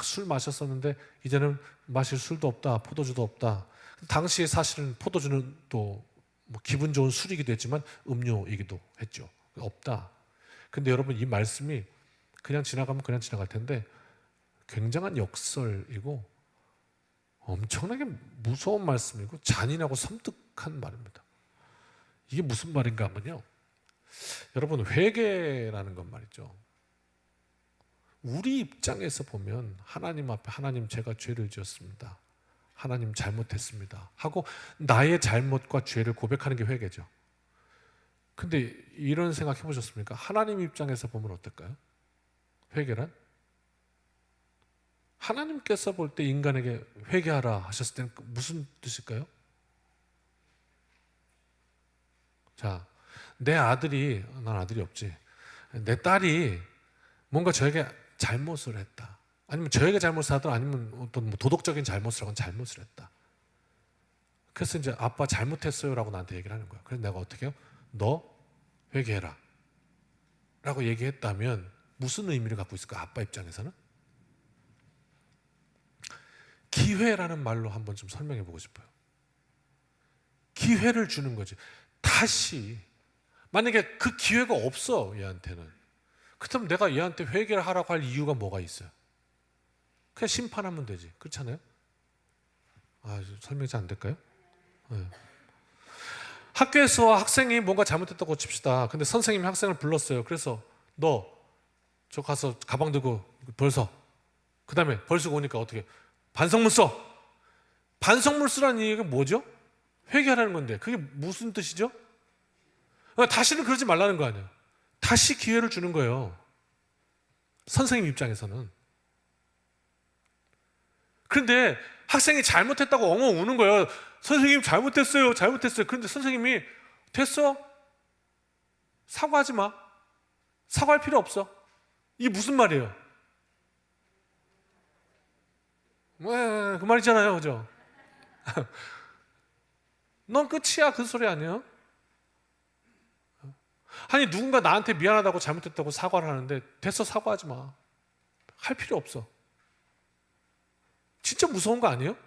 술 마셨었는데 이제는 마실 술도 없다. 포도주도 없다. 당시에 사실은 포도주는 또 뭐 기분 좋은 술이기도 했지만 음료이기도 했죠. 없다. 근데 여러분 이 말씀이 그냥 지나가면 그냥 지나갈 텐데 굉장한 역설이고 엄청나게 무서운 말씀이고 잔인하고 섬뜩한 말입니다. 이게 무슨 말인가 하면요. 여러분 회개라는 건 말이죠. 우리 입장에서 보면 하나님 앞에 하나님 제가 죄를 지었습니다. 하나님 잘못했습니다. 하고 나의 잘못과 죄를 고백하는 게 회개죠. 근데 이런 생각 해보셨습니까? 하나님 입장에서 보면 어떨까요? 회개란? 하나님께서 볼 때 인간에게 회개하라 하셨을 때는 무슨 뜻일까요? 자, 내 아들이, 난 아들이 없지. 내 딸이 뭔가 저에게 잘못을 했다. 아니면 저에게 잘못을 하든 아니면 어떤 도덕적인 잘못을 하건 잘못을 했다. 그래서 이제 아빠 잘못했어요 라고 나한테 얘기를 하는 거야. 그래서 내가 어떻게 해요? 너 회개해라 라고 얘기했다면 무슨 의미를 갖고 있을까? 아빠 입장에서는 기회라는 말로 한번 좀 설명해 보고 싶어요. 기회를 주는 거지. 다시 만약에 그 기회가 없어 얘한테는 그렇다면 내가 얘한테 회개를 하라고 할 이유가 뭐가 있어요? 그냥 심판하면 되지. 그렇잖아요? 아, 설명이 잘 안 될까요? 네. 학교에서 학생이 뭔가 잘못했다고 칩시다. 근데 선생님이 학생을 불렀어요. 그래서 너 저 가서 가방 들고 벌 서. 그 다음에 벌 쓰고 오니까 어떻게 반성문 써. 반성문 쓰라는 얘기가 뭐죠? 회개하라는 건데 그게 무슨 뜻이죠? 다시는 그러지 말라는 거 아니에요. 다시 기회를 주는 거예요. 선생님 입장에서는. 그런데 학생이 잘못했다고 엉엉 우는 거예요. 선생님 잘못했어요. 잘못했어요. 그런데 선생님이 됐어. 사과하지 마. 사과할 필요 없어. 이게 무슨 말이에요? 그 말이잖아요. 그죠? 넌 끝이야. 그 소리 아니에요? 아니 누군가 나한테 미안하다고 잘못했다고 사과를 하는데 됐어, 사과하지 마. 할 필요 없어. 진짜 무서운 거 아니에요?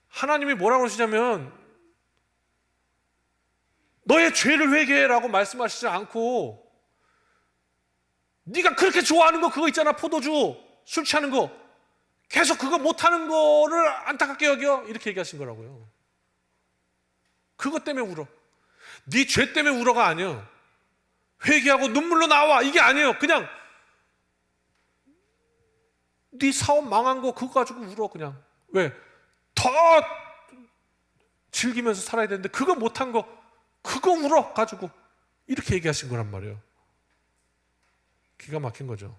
하나님이 뭐라고 하시냐면 너의 죄를 회개해라고 말씀하시지 않고 네가 그렇게 좋아하는 거 그거 있잖아, 포도주, 술 취하는 거, 계속 그거 못하는 거를 안타깝게 여겨, 이렇게 얘기하신 거라고요. 그것 때문에 울어. 네 죄 때문에 울어가 아니에요. 회개하고 눈물로 나와, 이게 아니에요. 그냥 네 사업 망한 거 그거 가지고 울어. 그냥 왜? 더 즐기면서 살아야 되는데 그거 못한 거 그거 울어 가지고, 이렇게 얘기하신 거란 말이에요. 기가 막힌 거죠.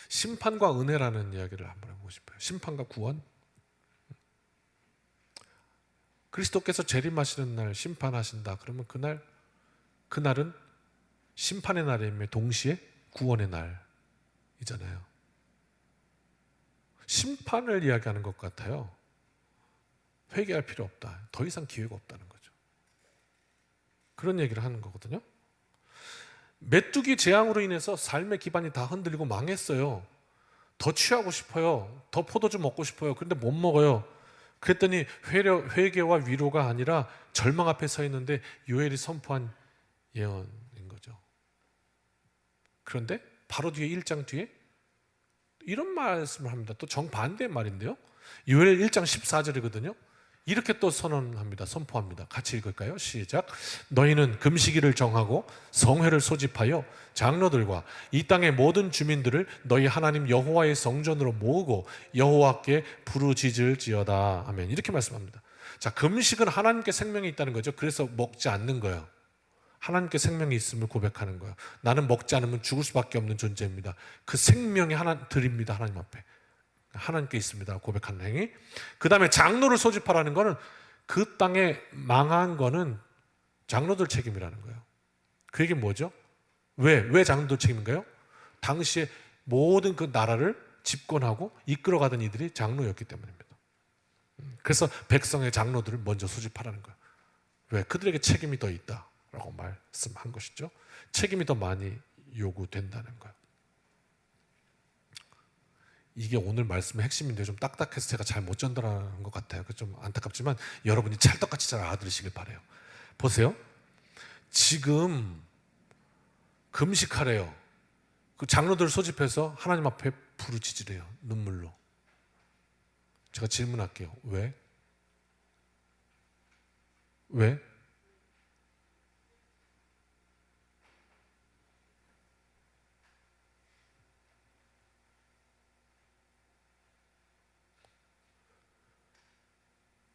심판과 은혜라는 이야기를 한번 해보고 싶어요. 심판과 구원. 그리스도께서 재림하시는 날 심판하신다. 그러면 그날은 심판의 날이며 동시에 구원의 날이잖아요. 심판을 이야기하는 것 같아요. 회개할 필요 없다. 더 이상 기회가 없다는 거죠. 그런 얘기를 하는 거거든요. 메뚜기 재앙으로 인해서 삶의 기반이 다 흔들리고 망했어요. 더 취하고 싶어요. 더 포도주 먹고 싶어요. 그런데 못 먹어요. 그랬더니 회개와 위로가 아니라 절망 앞에 서 있는데 요엘이 선포한 예언인 거죠. 그런데 바로 뒤에 1장 뒤에 이런 말씀을 합니다. 또 정반대의 말인데요. 요엘 1장 14절이거든요. 이렇게 또 선포합니다. 같이 읽을까요? 시작. 너희는 금식일을 정하고 성회를 소집하여 장로들과 이 땅의 모든 주민들을 너희 하나님 여호와의 성전으로 모으고 여호와께 부르짖을지어다. 아멘. 이렇게 말씀합니다. 자, 금식은 하나님께 생명이 있다는 거죠. 그래서 먹지 않는 거예요. 하나님께 생명이 있음을 고백하는 거예요. 나는 먹지 않으면 죽을 수밖에 없는 존재입니다. 그 생명이 드립니다. 하나님 앞에. 하나님께 있습니다. 고백하는 행위. 그 다음에 장로를 소집하라는 거는 그 땅에 망한 거는 장로들 책임이라는 거예요. 그 얘기는 뭐죠? 왜 장로들 책임인가요? 당시에 모든 그 나라를 집권하고 이끌어가던 이들이 장로였기 때문입니다. 그래서 백성의 장로들을 먼저 소집하라는 거예요. 왜? 그들에게 책임이 더 있다라고 말씀한 것이죠. 책임이 더 많이 요구된다는 거예요. 이게 오늘 말씀의 핵심인데 좀 딱딱해서 제가 잘 못 전달하는 것 같아요. 좀 안타깝지만 여러분이 찰떡같이 잘 알아들으시길 바라요. 보세요. 지금 금식하래요. 그 장로들 소집해서 하나님 앞에 부르짖으래요. 눈물로. 제가 질문할게요. 왜? 왜?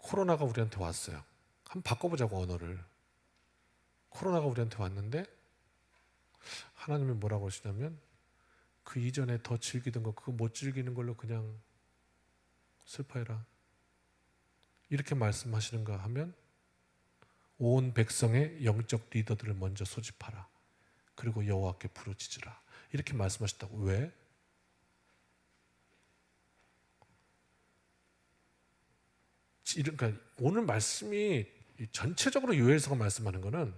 코로나가 우리한테 왔어요. 한번 바꿔보자고, 언어를. 코로나가 우리한테 왔는데 하나님이 뭐라고 하시냐면 그 이전에 더 즐기던 거 그거 못 즐기는 걸로 그냥 슬퍼해라. 이렇게 말씀하시는가 하면 온 백성의 영적 리더들을 먼저 소집하라. 그리고 여호와께 부르짖으라. 이렇게 말씀하셨다고. 왜? 그러니까 오늘 말씀이 전체적으로 요엘서가 말씀하는 거는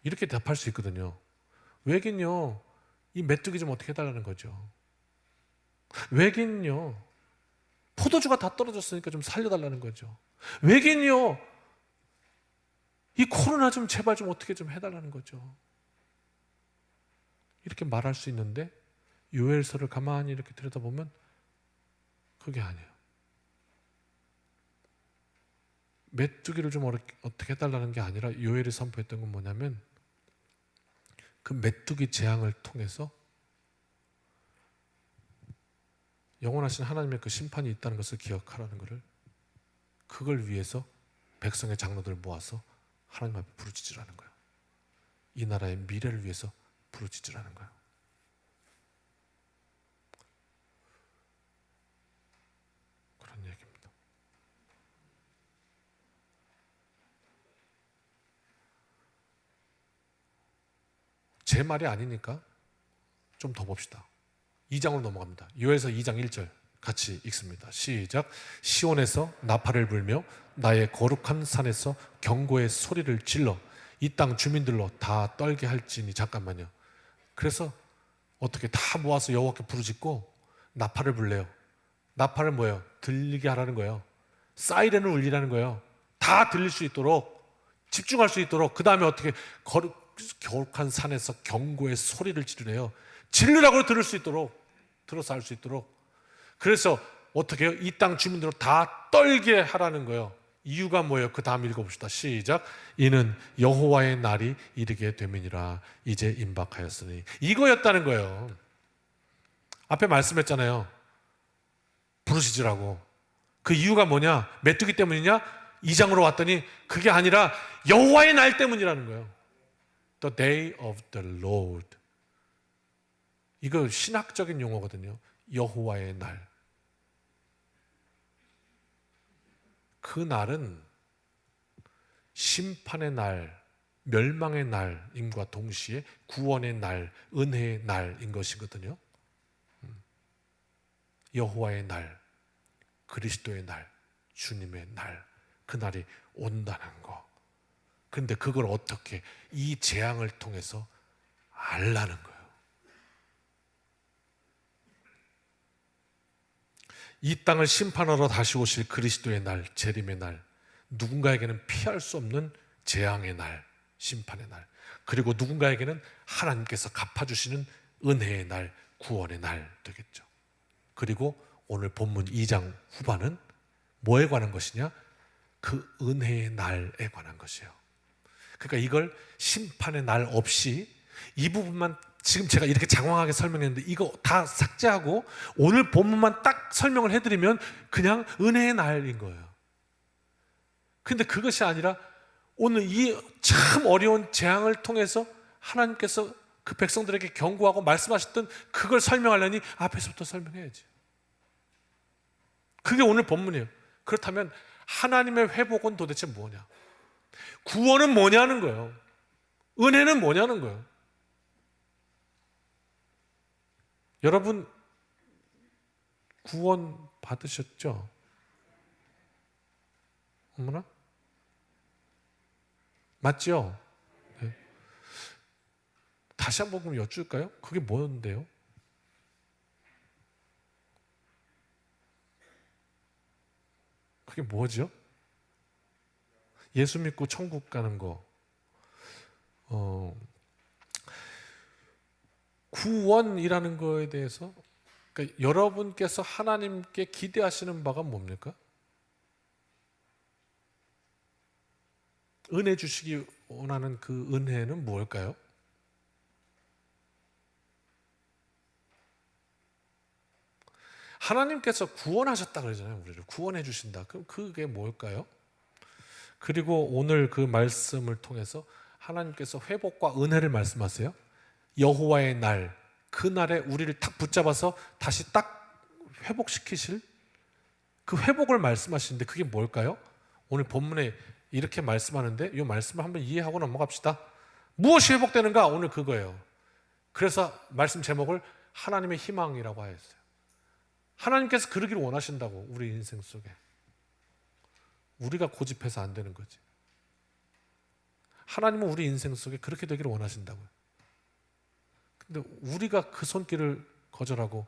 이렇게 답할 수 있거든요. 왜긴요, 이 메뚜기 좀 어떻게 해달라는 거죠. 왜긴요, 포도주가 다 떨어졌으니까 좀 살려달라는 거죠. 왜긴요, 이 코로나 좀 제발 좀 어떻게 좀 해달라는 거죠. 이렇게 말할 수 있는데 요엘서를 가만히 이렇게 들여다보면 그게 아니에요. 메뚜기를 좀 어떻게 해달라는 게 아니라 요엘이 선포했던 건 뭐냐면 그 메뚜기 재앙을 통해서 영원하신 하나님의 그 심판이 있다는 것을 기억하라는 것을, 그걸 위해서 백성의 장로들을 모아서 하나님 앞에 부르짖으라는 거예요. 이 나라의 미래를 위해서 부르짖으라는 거예요. 그런 얘기입니다. 제 말이 아니니까 좀 더 봅시다. 2장으로 넘어갑니다. 요엘서 2장 1절 같이 읽습니다. 시작. 시온에서 나팔을 불며 나의 거룩한 산에서 경고의 소리를 질러 이 땅 주민들로 다 떨게 할지니. 잠깐만요. 그래서 어떻게 다 모아서 여호와께 부르짖고 나팔을 불래요. 나팔은 뭐예요? 들리게 하라는 거예요. 사이렌을 울리라는 거예요. 다 들릴 수 있도록, 집중할 수 있도록. 그 다음에 어떻게 거룩한 산에서 경고의 소리를 지르래요. 지르라고 들을 수 있도록, 들어서 할 수 있도록. 그래서 어떻게 해요? 이 땅 주민들로 다 떨게 하라는 거예요. 이유가 뭐예요? 그 다음 읽어봅시다. 시작. 이는 여호와의 날이 이르게 됨이니라. 이제 임박하였으니. 이거였다는 거예요. 앞에 말씀했잖아요. 부르시지라고. 그 이유가 뭐냐? 메뚜기 때문이냐? 2장으로 왔더니 그게 아니라 여호와의 날 때문이라는 거예요. The day of the Lord. 이거 신학적인 용어거든요. 여호와의 날. 그 날은 심판의 날, 멸망의 날임과 동시에 구원의 날, 은혜의 날인 것이거든요. 여호와의 날, 그리스도의 날, 주님의 날, 그 날이 온다는 거. 근데 그걸 어떻게 이 재앙을 통해서 알라는 거예요. 이 땅을 심판하러 다시 오실 그리스도의 날, 재림의 날, 누군가에게는 피할 수 없는 재앙의 날, 심판의 날, 그리고 누군가에게는 하나님께서 갚아주시는 은혜의 날, 구원의 날 되겠죠. 그리고 오늘 본문 2장 후반은 뭐에 관한 것이냐? 그 은혜의 날에 관한 것이에요. 그러니까 이걸 심판의 날 없이 이 부분만 지금 제가 이렇게 장황하게 설명했는데 이거 다 삭제하고 오늘 본문만 딱 설명을 해드리면 그냥 은혜의 날인 거예요. 근데 그것이 아니라 오늘 이 참 어려운 재앙을 통해서 하나님께서 그 백성들에게 경고하고 말씀하셨던 그걸 설명하려니 앞에서부터 설명해야지. 그게 오늘 본문이에요. 그렇다면 하나님의 회복은 도대체 뭐냐? 구원은 뭐냐는 거예요. 은혜는 뭐냐는 거예요. 여러분 구원 받으셨죠? 어머나? 맞죠? 네. 다시 한번 여쭐까요? 그게 뭔데요? 그게 뭐죠? 예수 믿고 천국 가는 거. 구원이라는 거에 대해서 그러니까 여러분께서 하나님께 기대하시는 바가 뭡니까? 은혜 주시기 원하는 그 은혜는 뭘까요? 하나님께서 구원하셨다 그러잖아요. 우리를 구원해 주신다. 그럼 그게 뭘까요? 그리고 오늘 그 말씀을 통해서 하나님께서 회복과 은혜를 말씀하세요. 여호와의 날, 그 날에 우리를 탁 붙잡아서 다시 딱 회복시키실 그 회복을 말씀하시는데 그게 뭘까요? 오늘 본문에 이렇게 말씀하는데 이 말씀을 한번 이해하고 넘어갑시다. 무엇이 회복되는가? 오늘 그거예요. 그래서 말씀 제목을 하나님의 희망이라고 하였어요. 하나님께서 그러기를 원하신다고. 우리 인생 속에 우리가 고집해서 안 되는 거지. 하나님은 우리 인생 속에 그렇게 되기를 원하신다고요. 근데 우리가 그 손길을 거절하고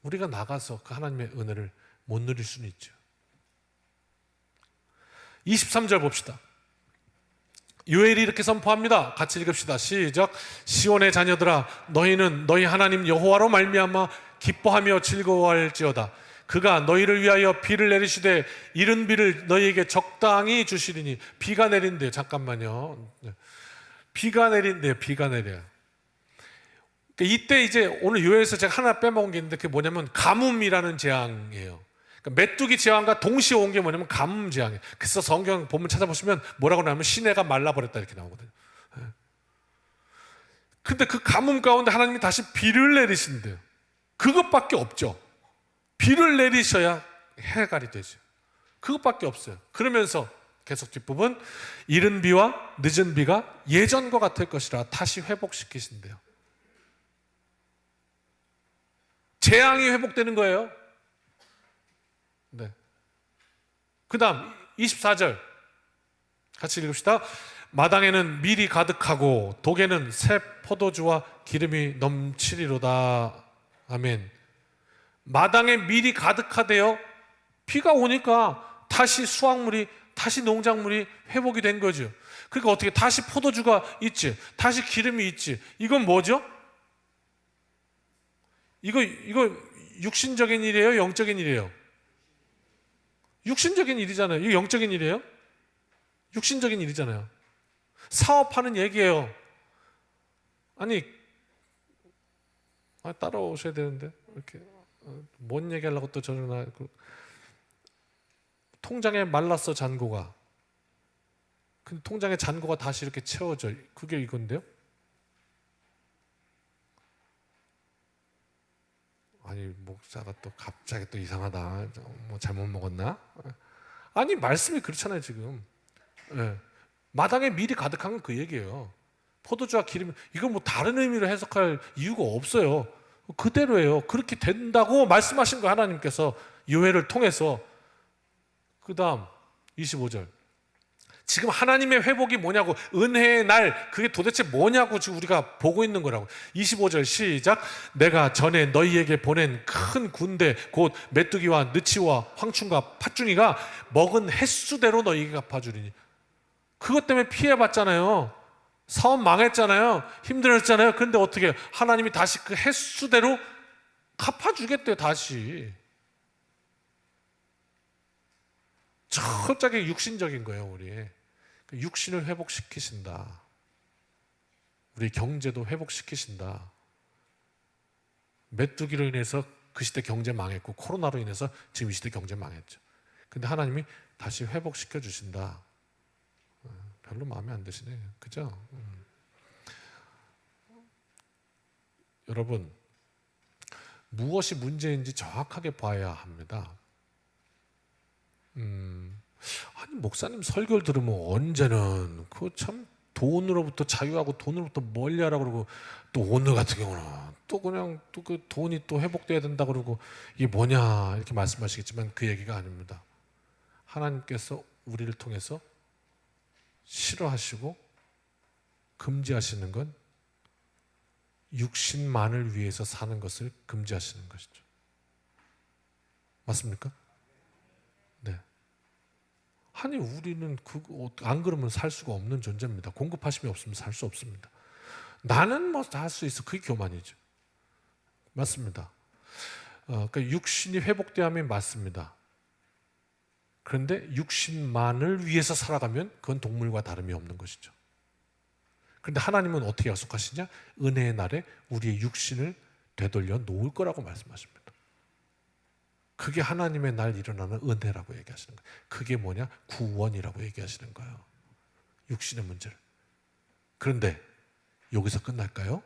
우리가 나가서 그 하나님의 은혜를 못 누릴 수는 있죠. 23절 봅시다. 요엘이 이렇게 선포합니다. 같이 읽읍시다. 시작. 시온의 자녀들아, 너희는 너희 하나님 여호와로 말미암아 기뻐하며 즐거워할지어다. 그가 너희를 위하여 비를 내리시되 이른 비를 너희에게 적당히 주시리니. 비가 내린대요. 잠깐만요. 비가 내린대요. 비가 내려요. 이때 이제 오늘 요엘에서 제가 하나 빼먹은 게 있는데 그게 뭐냐면 가뭄이라는 재앙이에요. 그러니까 메뚜기 재앙과 동시에 온 게 뭐냐면 가뭄 재앙이에요. 그래서 성경 본문 찾아보시면 뭐라고 나오면 시내가 말라버렸다 이렇게 나오거든요. 근데 그 가뭄 가운데 하나님이 다시 비를 내리신대요. 그것밖에 없죠. 비를 내리셔야 해갈이 되죠. 그것밖에 없어요. 그러면서 계속 뒷부분 이른 비와 늦은 비가 예전과 같을 것이라 다시 회복시키신대요. 재앙이 회복되는 거예요. 네. 그 다음 24절 같이 읽읍시다. 마당에는 밀이 가득하고 독에는 새 포도주와 기름이 넘치리로다. 아멘. 마당에 밀이 가득하대요. 비가 오니까 다시 수확물이, 다시 농작물이 회복이 된 거죠. 그러니까 어떻게 다시 포도주가 있지, 다시 기름이 있지. 이건 뭐죠? 이거 육신적인 일이에요, 영적인 일이에요? 육신적인 일이잖아요. 이거 영적인 일이에요? 육신적인 일이잖아요. 사업하는 얘기예요. 아니, 따라오셔야 되는데 이렇게 뭔 얘기하려고 또 저러나. 통장에 말랐어, 잔고가. 근데 통장에 잔고가 다시 이렇게 채워져. 그게 이건데요? 아니, 목사가 또 갑자기 또 이상하다. 뭐 잘못 먹었나? 아니, 말씀이 그렇잖아요, 지금. 네. 마당에 밀이 가득한 건 그 얘기예요. 포도주와 기름, 이건 뭐 다른 의미로 해석할 이유가 없어요. 그대로예요. 그렇게 된다고 말씀하신 거예요, 하나님께서 요해를 통해서. 그 다음 25절. 지금 하나님의 회복이 뭐냐고, 은혜의 날, 그게 도대체 뭐냐고 지금 우리가 보고 있는 거라고. 25절 시작. 내가 전에 너희에게 보낸 큰 군대 곧 메뚜기와 느치와 황충과 팥중이가 먹은 횟수대로 너희에게 갚아주리니. 그것 때문에 피해봤잖아요. 사업 망했잖아요. 힘들었잖아요. 그런데 어떻게 하나님이 다시 그 횟수대로 갚아주겠대요. 다시. 철저하게 육신적인 거예요. 우리 육신을 회복시키신다. 우리 경제도 회복시키신다. 메뚜기로 인해서 그 시대 경제 망했고 코로나로 인해서 지금 이 시대 경제 망했죠. 근데 하나님이 다시 회복시켜 주신다. 별로 마음에 안 드시네. 그죠? 여러분, 무엇이 문제인지 정확하게 봐야 합니다. 아니, 목사님 설교를 들으면 언제는 그 참 돈으로부터 자유하고 돈으로부터 멀리하라고 그러고, 또 오늘 같은 경우는 또 그냥 또 그 돈이 또 회복돼야 된다 그러고, 이게 뭐냐 이렇게 말씀하시겠지만 그 얘기가 아닙니다. 하나님께서 우리를 통해서 싫어하시고 금지하시는 건 육신만을 위해서 사는 것을 금지하시는 것이죠. 맞습니까? 네. 아니, 우리는 안 그러면 살 수가 없는 존재입니다. 공급하심이 없으면 살 수 없습니다. 나는 뭐 다 할 수 있어. 그게 교만이죠. 맞습니다. 그러니까 육신이 회복되면 맞습니다. 그런데 육신만을 위해서 살아가면 그건 동물과 다름이 없는 것이죠. 그런데 하나님은 어떻게 약속하시냐? 은혜의 날에 우리의 육신을 되돌려 놓을 거라고 말씀하십니다. 그게 하나님의 날 일어나는 은혜라고 얘기하시는 거예요. 그게 뭐냐? 구원이라고 얘기하시는 거예요. 육신의 문제를. 그런데 여기서 끝날까요?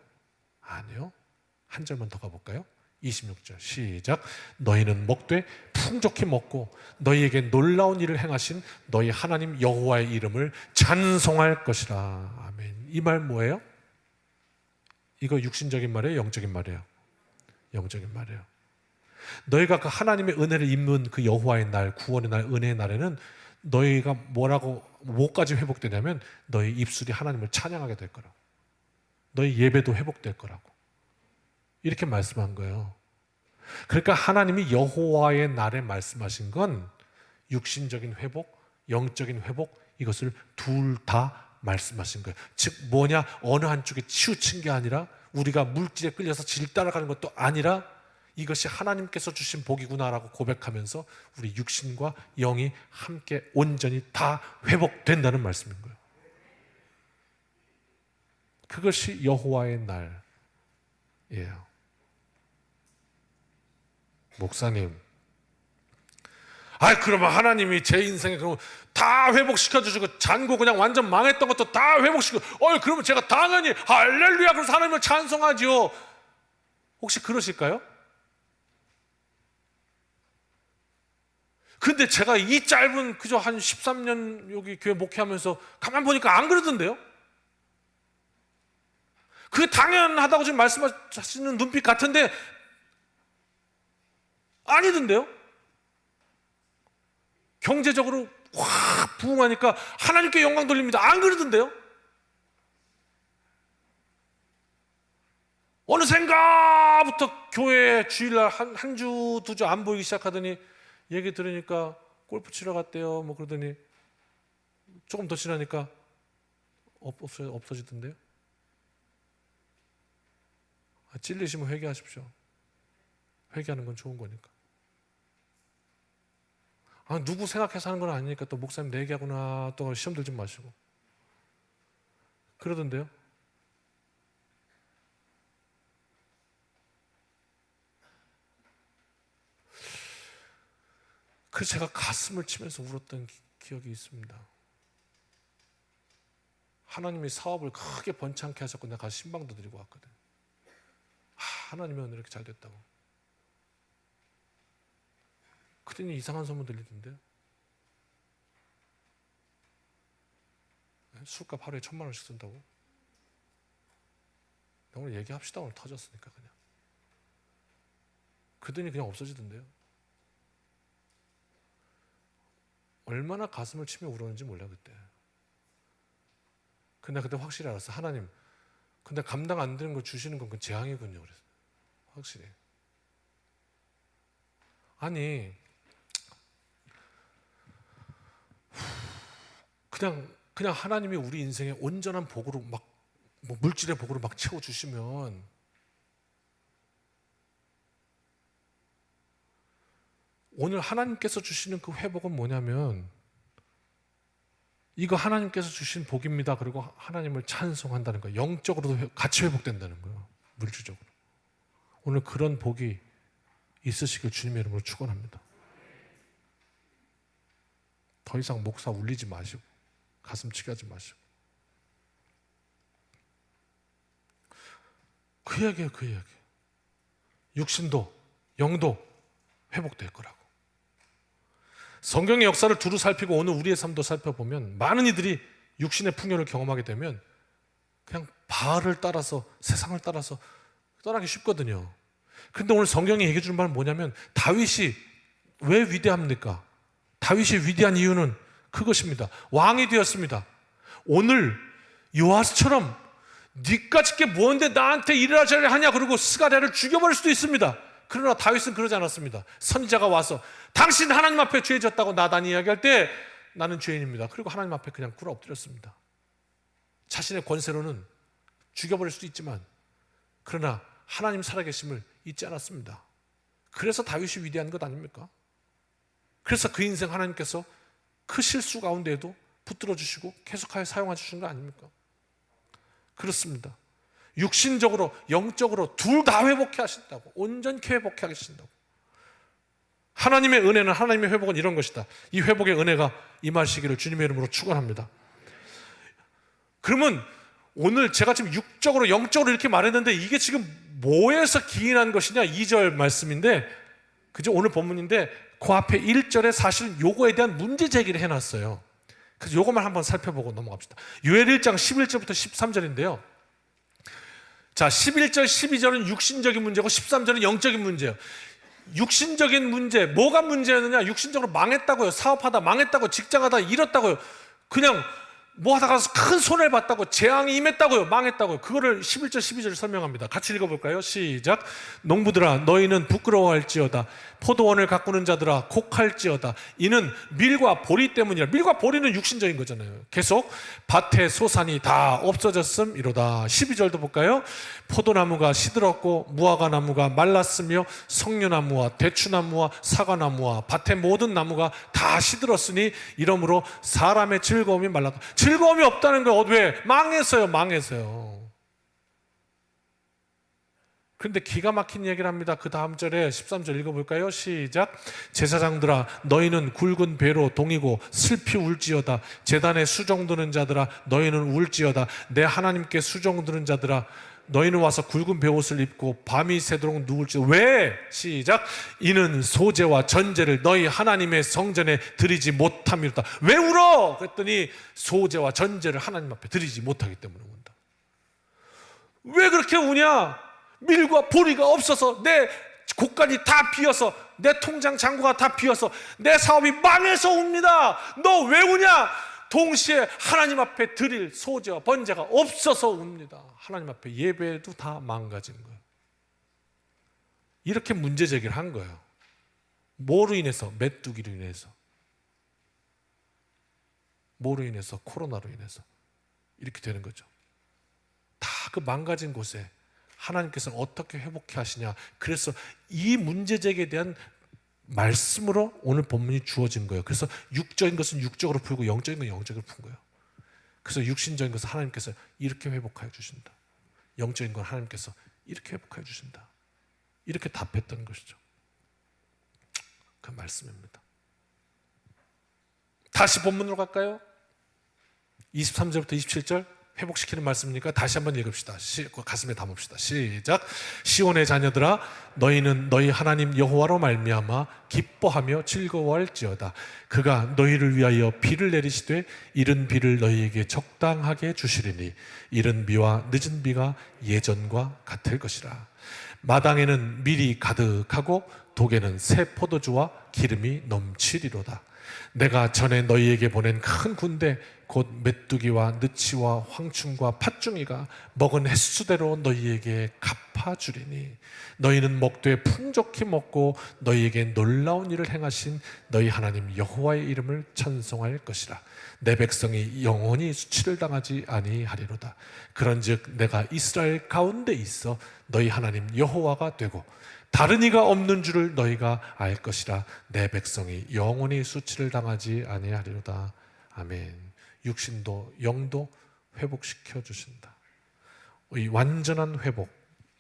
아니요. 한 절만 더 가볼까요? 26절 시작. 너희는 먹되 풍족히 먹고 너희에게 놀라운 일을 행하신 너희 하나님 여호와의 이름을 찬송할 것이라. 아멘. 이 말 뭐예요? 이거 육신적인 말이에요? 영적인 말이에요? 영적인 말이에요. 너희가 그 하나님의 은혜를 입는 그 여호와의 날, 구원의 날, 은혜의 날에는 너희가 뭐까지 회복되냐면 너희 입술이 하나님을 찬양하게 될 거라고. 너희 예배도 회복될 거라고. 이렇게 말씀한 거예요. 그러니까 하나님이 여호와의 날에 말씀하신 건 육신적인 회복, 영적인 회복, 이것을 둘 다 말씀하신 거예요. 즉 뭐냐? 어느 한쪽에 치우친 게 아니라, 우리가 물질에 끌려서 질 따라가는 것도 아니라, 이것이 하나님께서 주신 복이구나라고 고백하면서 우리 육신과 영이 함께 온전히 다 회복된다는 말씀인 거예요. 그것이 여호와의 날이에요. 목사님, 그러면 하나님이 제 인생에 그러면 다 회복시켜 주시고 잔고 그냥 완전 망했던 것도 다 회복시키고, 그러면 제가 당연히 할렐루야 그래서 하나님을 찬송하지요. 혹시 그러실까요? 근데 제가 이 짧은 그저 한 13년 여기 교회 목회하면서 가만 보니까 안 그러던데요? 그게 당연하다고 지금 말씀하시는 눈빛 같은데 아니던데요? 경제적으로 확 부흥하니까 하나님께 영광 돌립니다. 안 그러던데요? 어느샌가부터 교회 주일날 한 주, 두 주 안 보이기 시작하더니 얘기 들으니까 골프 치러 갔대요. 뭐 그러더니 조금 더 지나니까 없어지던데요? 찔리시면 회개하십시오. 회개하는 건 좋은 거니까. 누구 생각해서 하는 건 아니니까 또 목사님 내 얘기하구나 또 시험 들지 마시고 그러던데요. 그래서 제가 가슴을 치면서 울었던 기억이 있습니다. 하나님이 사업을 크게 번창케 하셨고 내가 신방도 드리고 왔거든. 하나님의 은혜로 이렇게 잘 됐다고. 그랬더니 이상한 소문 들리던데요. 술값 하루에 1,000만 원씩 쓴다고. 오늘 얘기합시다. 오늘 터졌으니까 그냥. 그러더니 그냥 없어지던데요. 얼마나 가슴을 치며 울었는지 몰라 그때. 근데 그때 확실히 알았어. 하나님, 근데 감당 안 되는 거 주시는 건 그 재앙이군요. 그래서 확실히. 아니 그냥 하나님이 우리 인생에 온전한 복으로 막 뭐 물질의 복으로 막 채워 주시면 오늘 하나님께서 주시는 그 회복은 뭐냐면 이거 하나님께서 주신 복입니다. 그리고 하나님을 찬송한다는 거예요. 영적으로도 같이 회복된다는 거예요. 물질적으로. 오늘 그런 복이 있으시길 주님의 이름으로 축원합니다. 더 이상 목사 울리지 마시고 가슴 치게 하지 마시고 그 얘기예요. 그 얘기. 육신도 영도 회복될 거라고. 성경의 역사를 두루 살피고 오늘 우리의 삶도 살펴보면 많은 이들이 육신의 풍요를 경험하게 되면 그냥 바알을 따라서 세상을 따라서 떠나기 쉽거든요. 그런데 오늘 성경이 얘기해 주는 말은 뭐냐면 다윗이 왜 위대합니까? 다윗이 위대한 이유는 그것입니다. 왕이 되었습니다. 오늘 요아스처럼 네가 짓게 뭔데 나한테 이래라 저래라 하냐 그러고 스가랴를 죽여버릴 수도 있습니다. 그러나 다윗은 그러지 않았습니다. 선지자가 와서 당신 하나님 앞에 죄졌다고 나단 이야기할 때 나는 죄인입니다. 그리고 하나님 앞에 그냥 꿇어 엎드렸습니다. 자신의 권세로는 죽여버릴 수도 있지만 그러나 하나님 살아계심을 잊지 않았습니다. 그래서 다윗이 위대한 것 아닙니까? 그래서 그 인생 하나님께서 그 실수 가운데에도 붙들어 주시고 계속하여 사용해 주신 거 아닙니까? 그렇습니다. 육신적으로 영적으로 둘 다 회복해 하신다고. 온전히 회복해 하신다고. 하나님의 은혜는 하나님의 회복은 이런 것이다. 이 회복의 은혜가 임하시기를 주님의 이름으로 축원합니다. 그러면 오늘 제가 지금 육적으로 영적으로 이렇게 말했는데 이게 지금 뭐에서 기인한 것이냐? 2절 말씀인데 그죠? 오늘 본문인데 그 앞에 1절에 사실 요거에 대한 문제 제기를 해놨어요. 그래서 요것만 한번 살펴보고 넘어갑시다. 요엘 1장 11절부터 13절인데요. 자, 11절, 12절은 육신적인 문제고 13절은 영적인 문제예요. 육신적인 문제, 뭐가 문제였느냐? 육신적으로 망했다고요. 사업하다 망했다고, 직장하다 잃었다고요. 그냥 뭐 하다가 큰 손해를 봤다고, 재앙이 임했다고요. 망했다고요. 그거를 11절, 12절 설명합니다. 같이 읽어볼까요? 시작. 농부들아 너희는 부끄러워할지어다. 포도원을 가꾸는 자들아 곡할지어다. 이는 밀과 보리 때문이라. 밀과 보리는 육신적인 거잖아요. 계속 밭의 소산이 다 없어졌음이로다. 12절도 볼까요? 포도나무가 시들었고 무화과 나무가 말랐으며 석류나무와 대추나무와 사과나무와 밭의 모든 나무가 다 시들었으니 이러므로 사람의 즐거움이 말랐다. 즐거움이 없다는 거예요. 왜? 망했어요. 망했어요. 그런데 기가 막힌 얘기를 합니다. 그 다음 절에 13절 읽어볼까요? 시작. 제사장들아 너희는 굵은 배로 동이고 슬피 울지어다. 제단에 수종드는 자들아 너희는 울지어다. 내 하나님께 수종드는 자들아 너희는 와서 굵은 베옷을 입고 밤이 새도록 누울지어다. 왜? 시작. 이는 소제와 전제를 너희 하나님의 성전에 드리지 못함이로다. 왜 울어? 그랬더니 소제와 전제를 하나님 앞에 드리지 못하기 때문에 운다. 왜 그렇게 우냐? 밀과 보리가 없어서 내 곡간이 다 비어서 내 통장 잔고가 다 비어서 내 사업이 망해서 웁니다. 너 왜 우냐? 동시에 하나님 앞에 드릴 소재와 번제가 없어서 웁니다. 하나님 앞에 예배도 다 망가진 거예요. 이렇게 문제 제기를 한 거예요. 뭐로 인해서? 메뚜기로 인해서. 뭐로 인해서? 코로나로 인해서. 이렇게 되는 거죠. 다 그 망가진 곳에 하나님께서는 어떻게 회복해 하시냐. 그래서 이 문제 제기에 대한 말씀으로 오늘 본문이 주어진 거예요. 그래서 육적인 것은 육적으로 풀고 영적인 건 영적으로 푼 거예요. 그래서 육신적인 것은 하나님께서 이렇게 회복하여 주신다. 영적인 건 하나님께서 이렇게 회복하여 주신다. 이렇게 답했던 것이죠. 그 말씀입니다. 다시 본문으로 갈까요? 23절부터 27절 회복시키는 말씀이니까 다시 한번 읽읍시다. 가슴에 담읍시다. 시작. 시온의 자녀들아, 너희는 너희 하나님 여호와로 말미암아 기뻐하며 즐거워할지어다. 그가 너희를 위하여 비를 내리시되 이른 비를 너희에게 적당하게 주시리니 이른 비와 늦은 비가 예전과 같을 것이라. 마당에는 밀이 가득하고 독에는 새 포도주와 기름이 넘치리로다. 내가 전에 너희에게 보낸 큰 군대 곧 메뚜기와 느치와 황충과 팥중이가 먹은 횟수대로 너희에게 갚아주리니 너희는 먹되 풍족히 먹고 너희에게 놀라운 일을 행하신 너희 하나님 여호와의 이름을 찬송할 것이라. 내 백성이 영원히 수치를 당하지 아니하리로다. 그런즉 내가 이스라엘 가운데 있어 너희 하나님 여호와가 되고 다른 이가 없는 줄을 너희가 알 것이라. 내 백성이 영원히 수치를 당하지 아니하리로다. 아멘. 육신도 영도 회복시켜 주신다. 이 완전한 회복,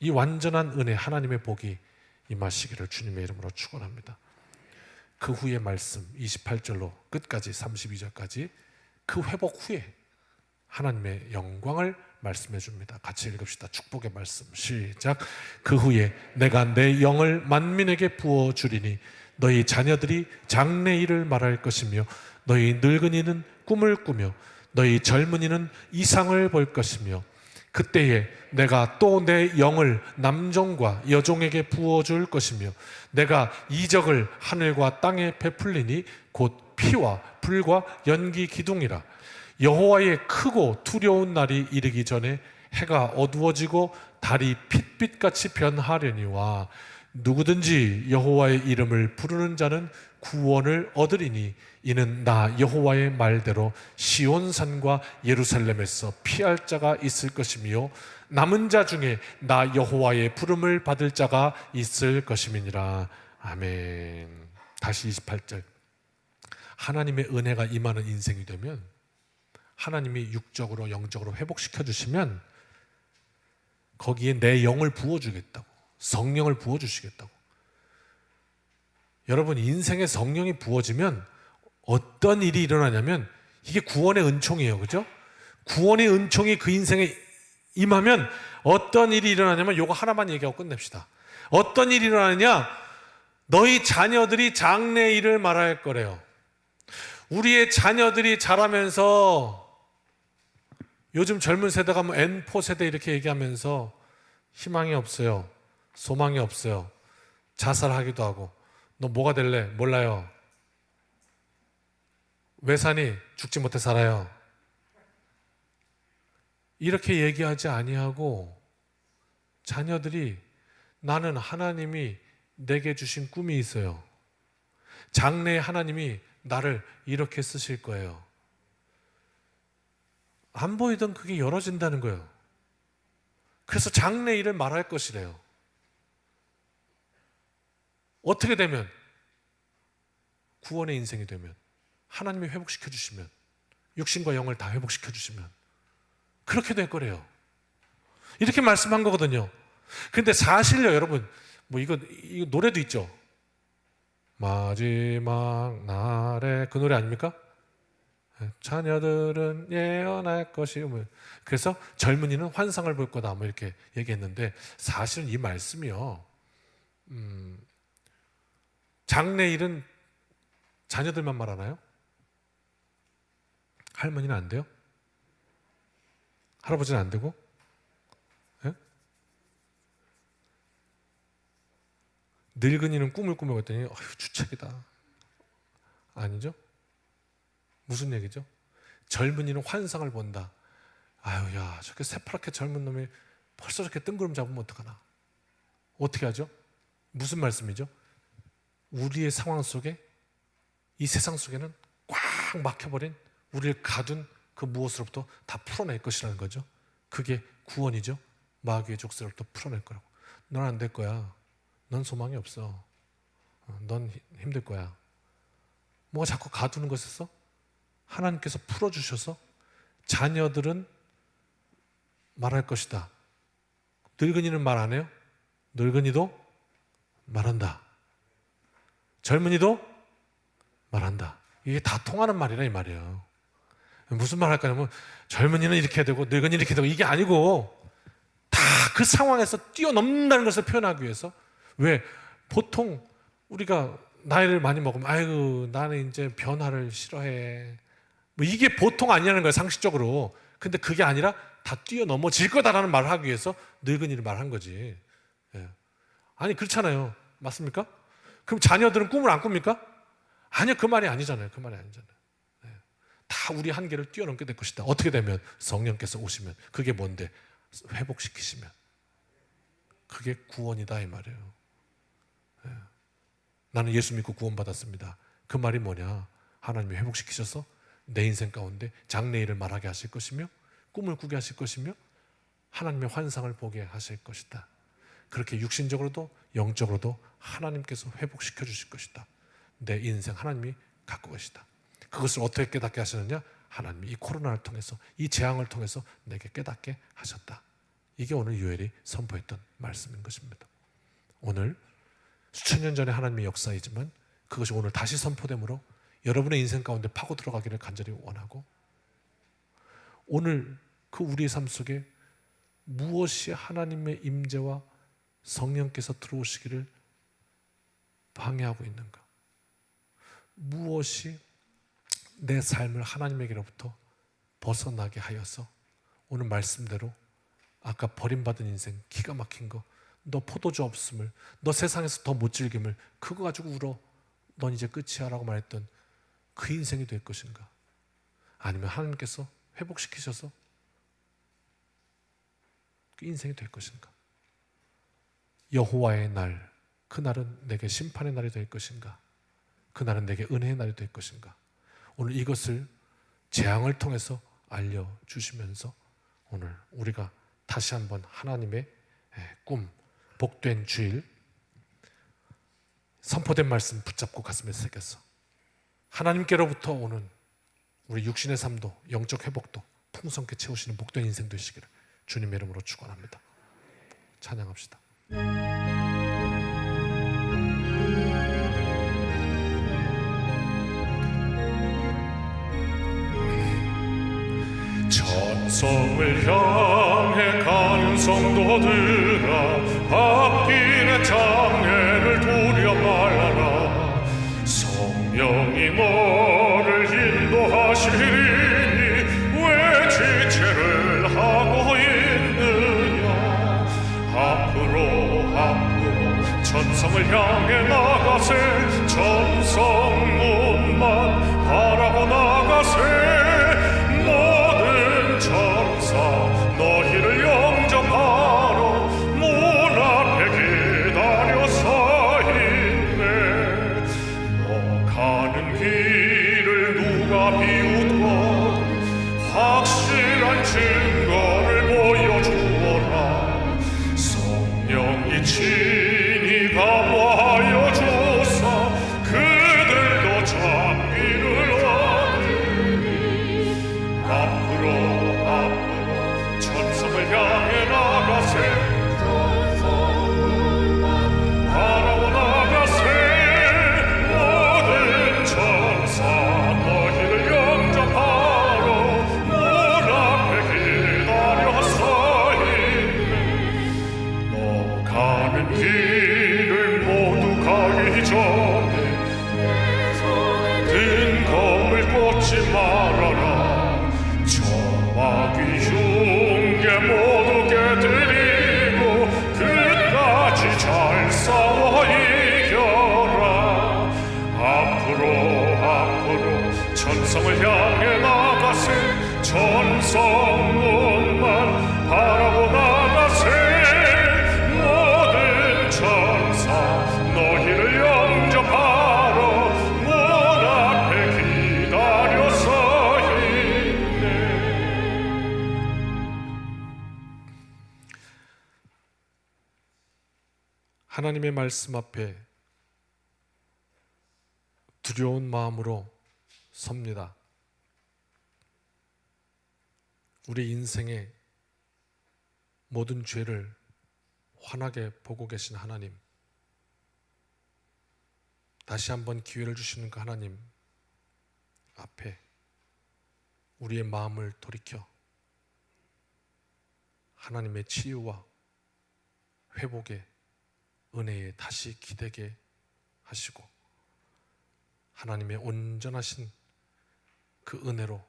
이 완전한 은혜, 하나님의 복이 임하시기를 주님의 이름으로 축원합니다. 그 후의 말씀 28절로 끝까지 32절까지 그 회복 후에 하나님의 영광을 말씀해 줍니다. 같이 읽읍시다. 축복의 말씀 시작. 그 후에 내가 내 영을 만민에게 부어주리니 너희 자녀들이 장래일을 말할 것이며 너희 늙은이는 꿈을 꾸며 너희 젊은이는 이상을 볼 것이며 그때에 내가 또 내 영을 남종과 여종에게 부어줄 것이며 내가 이적을 하늘과 땅에 베풀리니 곧 피와 불과 연기 기둥이라. 여호와의 크고 두려운 날이 이르기 전에 해가 어두워지고 달이 핏빛같이 변하려니와 누구든지 여호와의 이름을 부르는 자는 구원을 얻으리니 이는 나 여호와의 말대로 시온산과 예루살렘에서 피할 자가 있을 것이며 남은 자 중에 나 여호와의 부름을 받을 자가 있을 것임이니라. 아멘. 다시 28절. 하나님의 은혜가 임하는 인생이 되면 하나님이 육적으로 영적으로 회복시켜 주시면 거기에 내 영을 부어주겠다고, 성령을 부어주시겠다고. 여러분, 인생에 성령이 부어지면 어떤 일이 일어나냐면 이게 구원의 은총이에요. 그죠? 구원의 은총이 그 인생에 임하면 어떤 일이 일어나냐면 요거 하나만 얘기하고 끝냅시다. 어떤 일이 일어나느냐? 너희 자녀들이 장래일을 말할 거래요. 우리의 자녀들이 자라면서 요즘 젊은 세대가 뭐 N4 세대 이렇게 얘기하면서 희망이 없어요. 소망이 없어요. 자살하기도 하고. 너 뭐가 될래? 몰라요. 왜 사니? 죽지 못해 살아요. 이렇게 얘기하지 아니하고 자녀들이 나는 하나님이 내게 주신 꿈이 있어요. 장래에 하나님이 나를 이렇게 쓰실 거예요. 안 보이던 그게 열어진다는 거예요. 그래서 장래 일을 말할 것이래요. 어떻게 되면? 구원의 인생이 되면, 하나님이 회복시켜 주시면, 육신과 영을 다 회복시켜 주시면 그렇게 될 거래요. 이렇게 말씀한 거거든요. 근데 사실요, 여러분, 뭐 이거 노래도 있죠. 마지막 날에, 그 노래 아닙니까? 자녀들은 예언할 것이, 그래서 젊은이는 환상을 볼 거다, 뭐 이렇게 얘기했는데 사실은 이 말씀이요, 장래일은 자녀들만 말하나요? 할머니는 안 돼요? 할아버지는 안 되고? 예? 늙은이는 꿈을 꾸며 했더니 아유 주책이다. 아니죠? 무슨 얘기죠? 젊은이는 환상을 본다. 아유 야 저렇게 새파랗게 젊은 놈이 벌써 저렇게 뜬구름 잡으면 어떡하나. 어떻게 하죠? 무슨 말씀이죠? 우리의 상황 속에 이 세상 속에는 꽉 막혀버린 우리를 가둔 그 무엇으로부터 다 풀어낼 것이라는 거죠. 그게 구원이죠. 마귀의 족쇄로부터 풀어낼 거라고. 넌 안 될 거야. 넌 소망이 없어. 넌 힘들 거야. 뭐가 자꾸 가두는 것에서 하나님께서 풀어주셔서 자녀들은 말할 것이다. 늙은이는 말 안 해요? 늙은이도 말한다. 젊은이도 말한다. 이게 다 통하는 말이라 이 말이에요. 무슨 말 할까 하면 젊은이는 이렇게 되고 늙은이는 이렇게 되고 이게 아니고 다 그 상황에서 뛰어넘는다는 것을 표현하기 위해서. 왜? 보통 우리가 나이를 많이 먹으면 아이고 나는 이제 변화를 싫어해. 뭐 이게 보통 아니라는 거예요, 상식적으로. 근데 그게 아니라 다 뛰어넘어질 거다라는 말을 하기 위해서 늙은이를 말한 거지. 예. 아니 그렇잖아요. 맞습니까? 그럼 자녀들은 꿈을 안 꿉니까? 아니요, 그 말이 아니잖아요. 그 말이 아니잖아요. 예. 다 우리 한계를 뛰어넘게 될 것이다. 어떻게 되면? 성령께서 오시면. 그게 뭔데? 회복시키시면. 그게 구원이다 이 말이에요. 예. 나는 예수 믿고 구원받았습니다. 그 말이 뭐냐? 하나님이 회복시키셔서 내 인생 가운데 장래일을 말하게 하실 것이며 꿈을 꾸게 하실 것이며 하나님의 환상을 보게 하실 것이다. 그렇게 육신적으로도 영적으로도 하나님께서 회복시켜 주실 것이다. 내 인생 하나님이 갖고 계시다. 그것을 어떻게 깨닫게 하시느냐? 하나님이 이 코로나를 통해서 이 재앙을 통해서 내게 깨닫게 하셨다. 이게 오늘 요엘이 선포했던 말씀인 것입니다. 오늘 수천 년 전에 하나님의 역사이지만 그것이 오늘 다시 선포됨으로 여러분의 인생 가운데 파고 들어가기를 간절히 원하고, 오늘 그 우리의 삶 속에 무엇이 하나님의 임재와 성령께서 들어오시기를 방해하고 있는가? 무엇이 내 삶을 하나님에게로부터 벗어나게 하여서 오늘 말씀대로 아까 버림받은 인생, 기가 막힌 거, 너 포도주 없음을, 너 세상에서 더 못 즐김을, 그거 가지고 울어, 넌 이제 끝이야 라고 말했던 그 인생이 될 것인가? 아니면 하나님께서 회복시키셔서 그 인생이 될 것인가? 여호와의 날, 그날은 내게 심판의 날이 될 것인가? 그날은 내게 은혜의 날이 될 것인가? 오늘 이것을 재앙을 통해서 알려주시면서 오늘 우리가 다시 한번 하나님의 꿈, 복된 주일, 선포된 말씀 붙잡고 가슴에 새겨서 하나님께로부터 오는 우리 육신의 삶도 영적 회복도 풍성케 채우시는 복된 인생 되시기를 주님의 이름으로 축원합니다. 찬양합시다. 천성을 향해 가는 성도들아, 앞길의 장애를 두려 말아라. 성령이 너를 인도하시리니 왜 지체를 하고 있느냐. 앞으로 천성을 향해 나가세. 천성문만 바라고 나가세. 천사 너희를 영접하러 문 앞에 기다려 서 있네. 너 가는 길을 누가 비웃거든 확실한 증거를 보여주어라. 성령이 친히 감화하여 주사 그들도 장비를 앞으로 천성을 향해 나가세. 바라고 나가세. 모든 천사 너희를 영접하러 문 앞에 기다려 서 있네. 너 가는 길을 모두 가기 전에 든 검을 꽂지 말아라. 마귀 흉계 모두 깨뜨리고 끝까지 잘 싸워 성을 향해 나가세 천성문만 바라보 나가세 모든 천사 너희를 영접하러 문 앞에 기다려 서 있네. 하나님의 말씀 앞에 두려운 마음으로 섭니다. 우리 인생의 모든 죄를 환하게 보고 계신 하나님, 다시 한번 기회를 주시는 그 하나님 앞에 우리의 마음을 돌이켜 하나님의 치유와 회복의 은혜에 다시 기대게 하시고 하나님의 온전하신 그 은혜로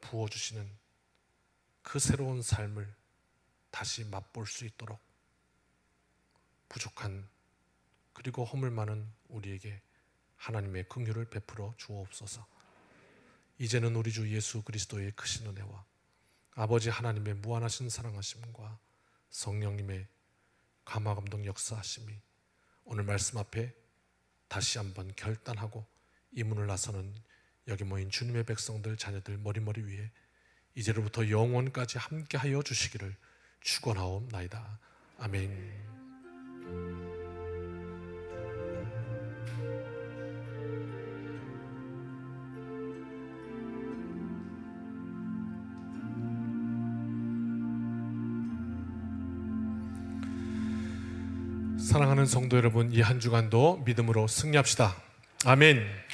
부어주시는 그 새로운 삶을 다시 맛볼 수 있도록 부족한 그리고 허물 많은 우리에게 하나님의 긍휼을 베풀어 주옵소서. 이제는 우리 주 예수 그리스도의 크신 은혜와 아버지 하나님의 무한하신 사랑하심과 성령님의 감화감동 역사하심이 오늘 말씀 앞에 다시 한번 결단하고 이 문을 나서는 여기 모인 주님의 백성들 자녀들 머리머리 위에 이제로부터 영원까지 함께하여 주시기를 축원하옵나이다. 아멘. 사랑하는 성도 여러분, 이 한 주간도 믿음으로 승리합시다. 아멘.